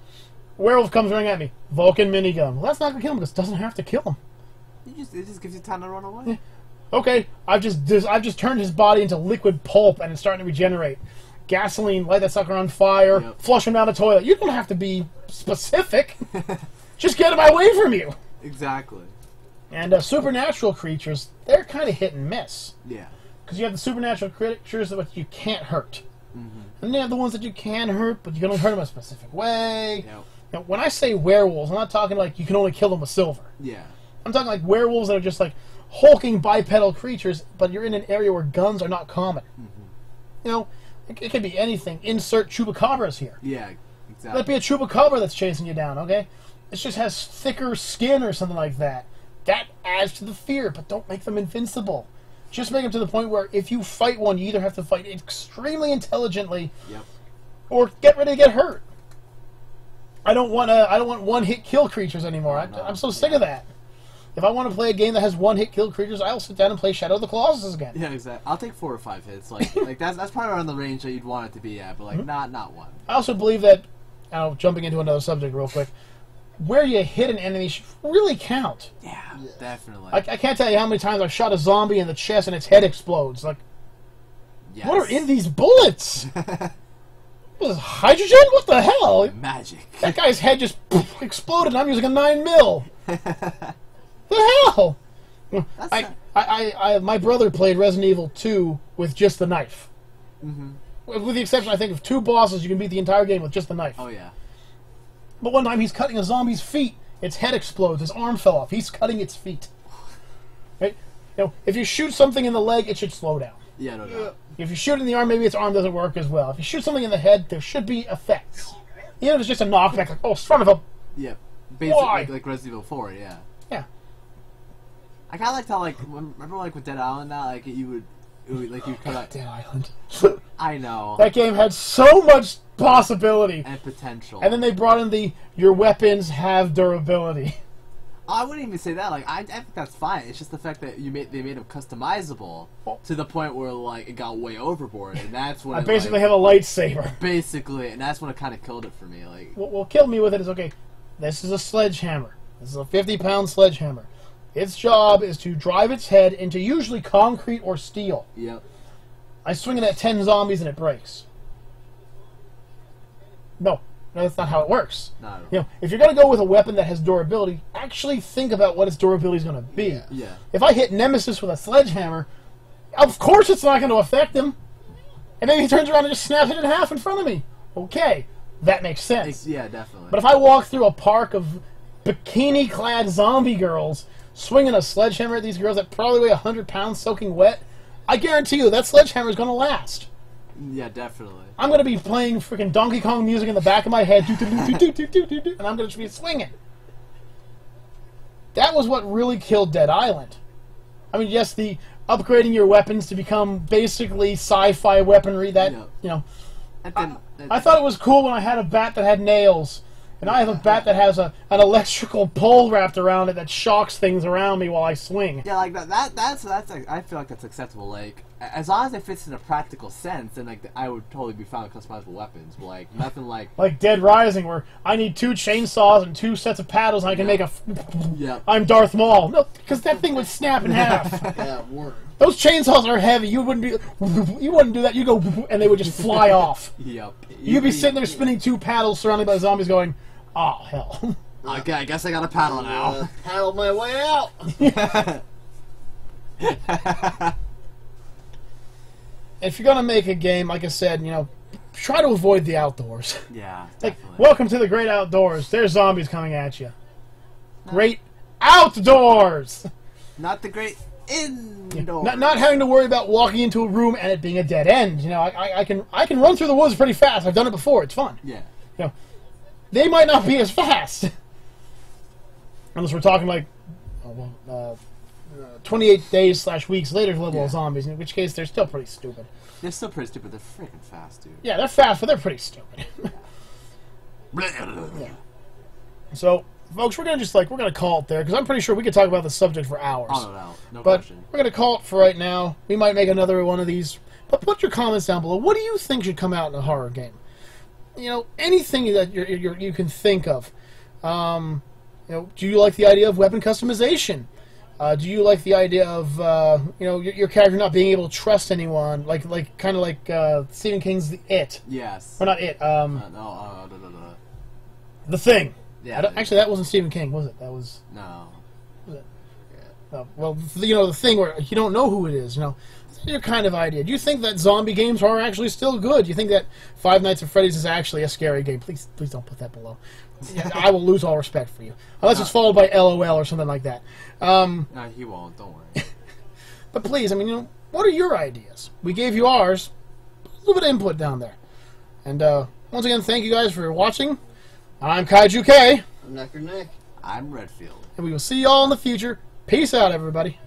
Werewolf comes running at me. Vulcan minigun. Well, that's not going to kill him because it doesn't have to kill him. It just gives you time to run away. Yeah. Okay, I've just turned his body into liquid pulp and it's starting to regenerate. Gasoline, light that sucker on fire, flush him down the toilet. You don't have to be specific. Just get him away from you. Exactly. And supernatural creatures, they're kind of hit and miss. Yeah. Because you have the supernatural creatures that you can't hurt. Mm-hmm. And then you have the ones that you can hurt, but you can only hurt them a specific way. Yep. When I say werewolves, I'm not talking like you can only kill them with silver. Yeah. I'm talking like werewolves that are just like hulking bipedal creatures, but you're in an area where guns are not common. Mm-hmm. It could be anything. Insert chupacabras here. Yeah, exactly. Let it be a chupacabra that's chasing you down, okay? It just has thicker skin or something like that. That adds to the fear, but don't make them invincible. Just make them to the point where if you fight one, you either have to fight extremely intelligently, or get ready to get hurt. I don't want one-hit kill creatures anymore. I'm so sick of that. If I want to play a game that has one-hit kill creatures, I'll sit down and play Shadow of the Colossus again. Yeah, exactly. I'll take 4 or 5 hits. Like that's probably around the range that you'd want it to be at, but like not one. I also believe that, jumping into another subject real quick, where you hit an enemy should really count. Yeah, definitely. I can't tell you how many times I've shot a zombie in the chest and its head explodes. Like, what are in these bullets? What is this, hydrogen? What the hell? Magic. That guy's head just exploded and I'm using a 9mm. The hell? My brother played Resident Evil 2 with just the knife. Mm-hmm. With the exception, I think, of 2 bosses, you can beat the entire game with just the knife. Oh, yeah. But one time he's cutting a zombie's feet. Its head explodes. His arm fell off. He's cutting its feet. Right? If you shoot something in the leg, it should slow down. Yeah, no doubt. If you shoot in the arm, maybe its arm doesn't work as well. If you shoot something in the head, there should be effects. Even if it's just a knockback, like, oh, son of a... Yeah. Basically, like Resident Evil 4, yeah. Yeah. I kind of liked how, remember, with Dead Island now, you cut out... Dead Island. I know. That game had so much possibility. And potential. And then they brought in your weapons have durability. I wouldn't even say that. I think that's fine. It's just the fact that they made them customizable to the point where, it got way overboard, and that's when I basically have a lightsaber. Basically, and that's when it kind of killed it for me. What killed me with it is, okay, this is a sledgehammer. This is a 50-pound sledgehammer. Its job is to drive its head into usually concrete or steel. Yep. I swing it at 10 zombies and it breaks. No, that's not how it works. No. If you're going to go with a weapon that has durability, actually think about what its durability is going to be. Yeah. If I hit Nemesis with a sledgehammer, of course it's not going to affect him. And then he turns around and just snaps it in half in front of me. Okay, that makes sense. Yeah, definitely. But if I walk through a park of bikini-clad zombie girls swinging a sledgehammer at these girls that probably weigh 100 pounds soaking wet, I guarantee you that sledgehammer is going to last. Yeah, definitely. I'm going to be playing freaking Donkey Kong music in the back of my head, and I'm going to be swinging. That was what really killed Dead Island. I mean, yes, the upgrading your weapons to become basically sci-fi weaponry, that, I thought it was cool when I had a bat that had nails. And I have a bat that has an electrical pole wrapped around it that shocks things around me while I swing. Yeah, that's I feel like that's acceptable. As long as it fits in a practical sense, then I would totally be fine with customizable weapons. But nothing like Dead Rising, where I need 2 chainsaws and 2 sets of paddles, and I can make a. I'm Darth Maul. No, because that thing would snap in half. Yeah, word. Those chainsaws are heavy. You wouldn't do that. You go, and they would just fly off. Yep. You'd be sitting there spinning 2 paddles, surrounded by zombies, going, "Oh hell." Okay, I guess I got a paddle now. Paddle my way out. if you're gonna make a game, like I said, you know, try to avoid the outdoors. Yeah, Like, definitely. welcome to the great outdoors. There's zombies coming at you. Great outdoors. Not the great indoors. Not having to worry about walking into a room and it being a dead end. You know, I can run through the woods pretty fast. I've done it before. It's fun. Yeah. You know, they might not be as fast. Unless we're talking like 28 days /weeks later level Yeah. of zombies, in which case they're still pretty stupid. They're still pretty stupid. They're freaking fast, dude. Yeah, they're fast, but they're pretty stupid. Yeah. So, folks, we're gonna call it there because I'm pretty sure we could talk about the subject for hours. Oh, no But question. we're gonna call it for right now. We might make another one of these. But put your comments down below. What do you think should come out in a horror game? You know, anything that you can think of. You know, do you like the idea of weapon customization? Do you like the idea of you know, your character not being able to trust anyone, kind of like Stephen King's The It, Yes. or not It, No. The Thing. Yeah. Actually, that wasn't Stephen King, was it? That was. No. Well, you know, The Thing where you don't know who it is. You know, that's your kind of idea. Do you think that zombie games are actually still good? Do you think that Five Nights at Freddy's is actually a scary game? Please don't put that below. I will lose all respect for you unless it's followed by LOL or something like that. No, he won't. Don't worry. But please, I mean, you know, what are your ideas? We gave you ours. Put a little bit of input down there. And once again, thank you guys for watching. I'm KaijuK, I'm Necro NIck. I'm Redfield. and we will see you all in the future. Peace out, everybody.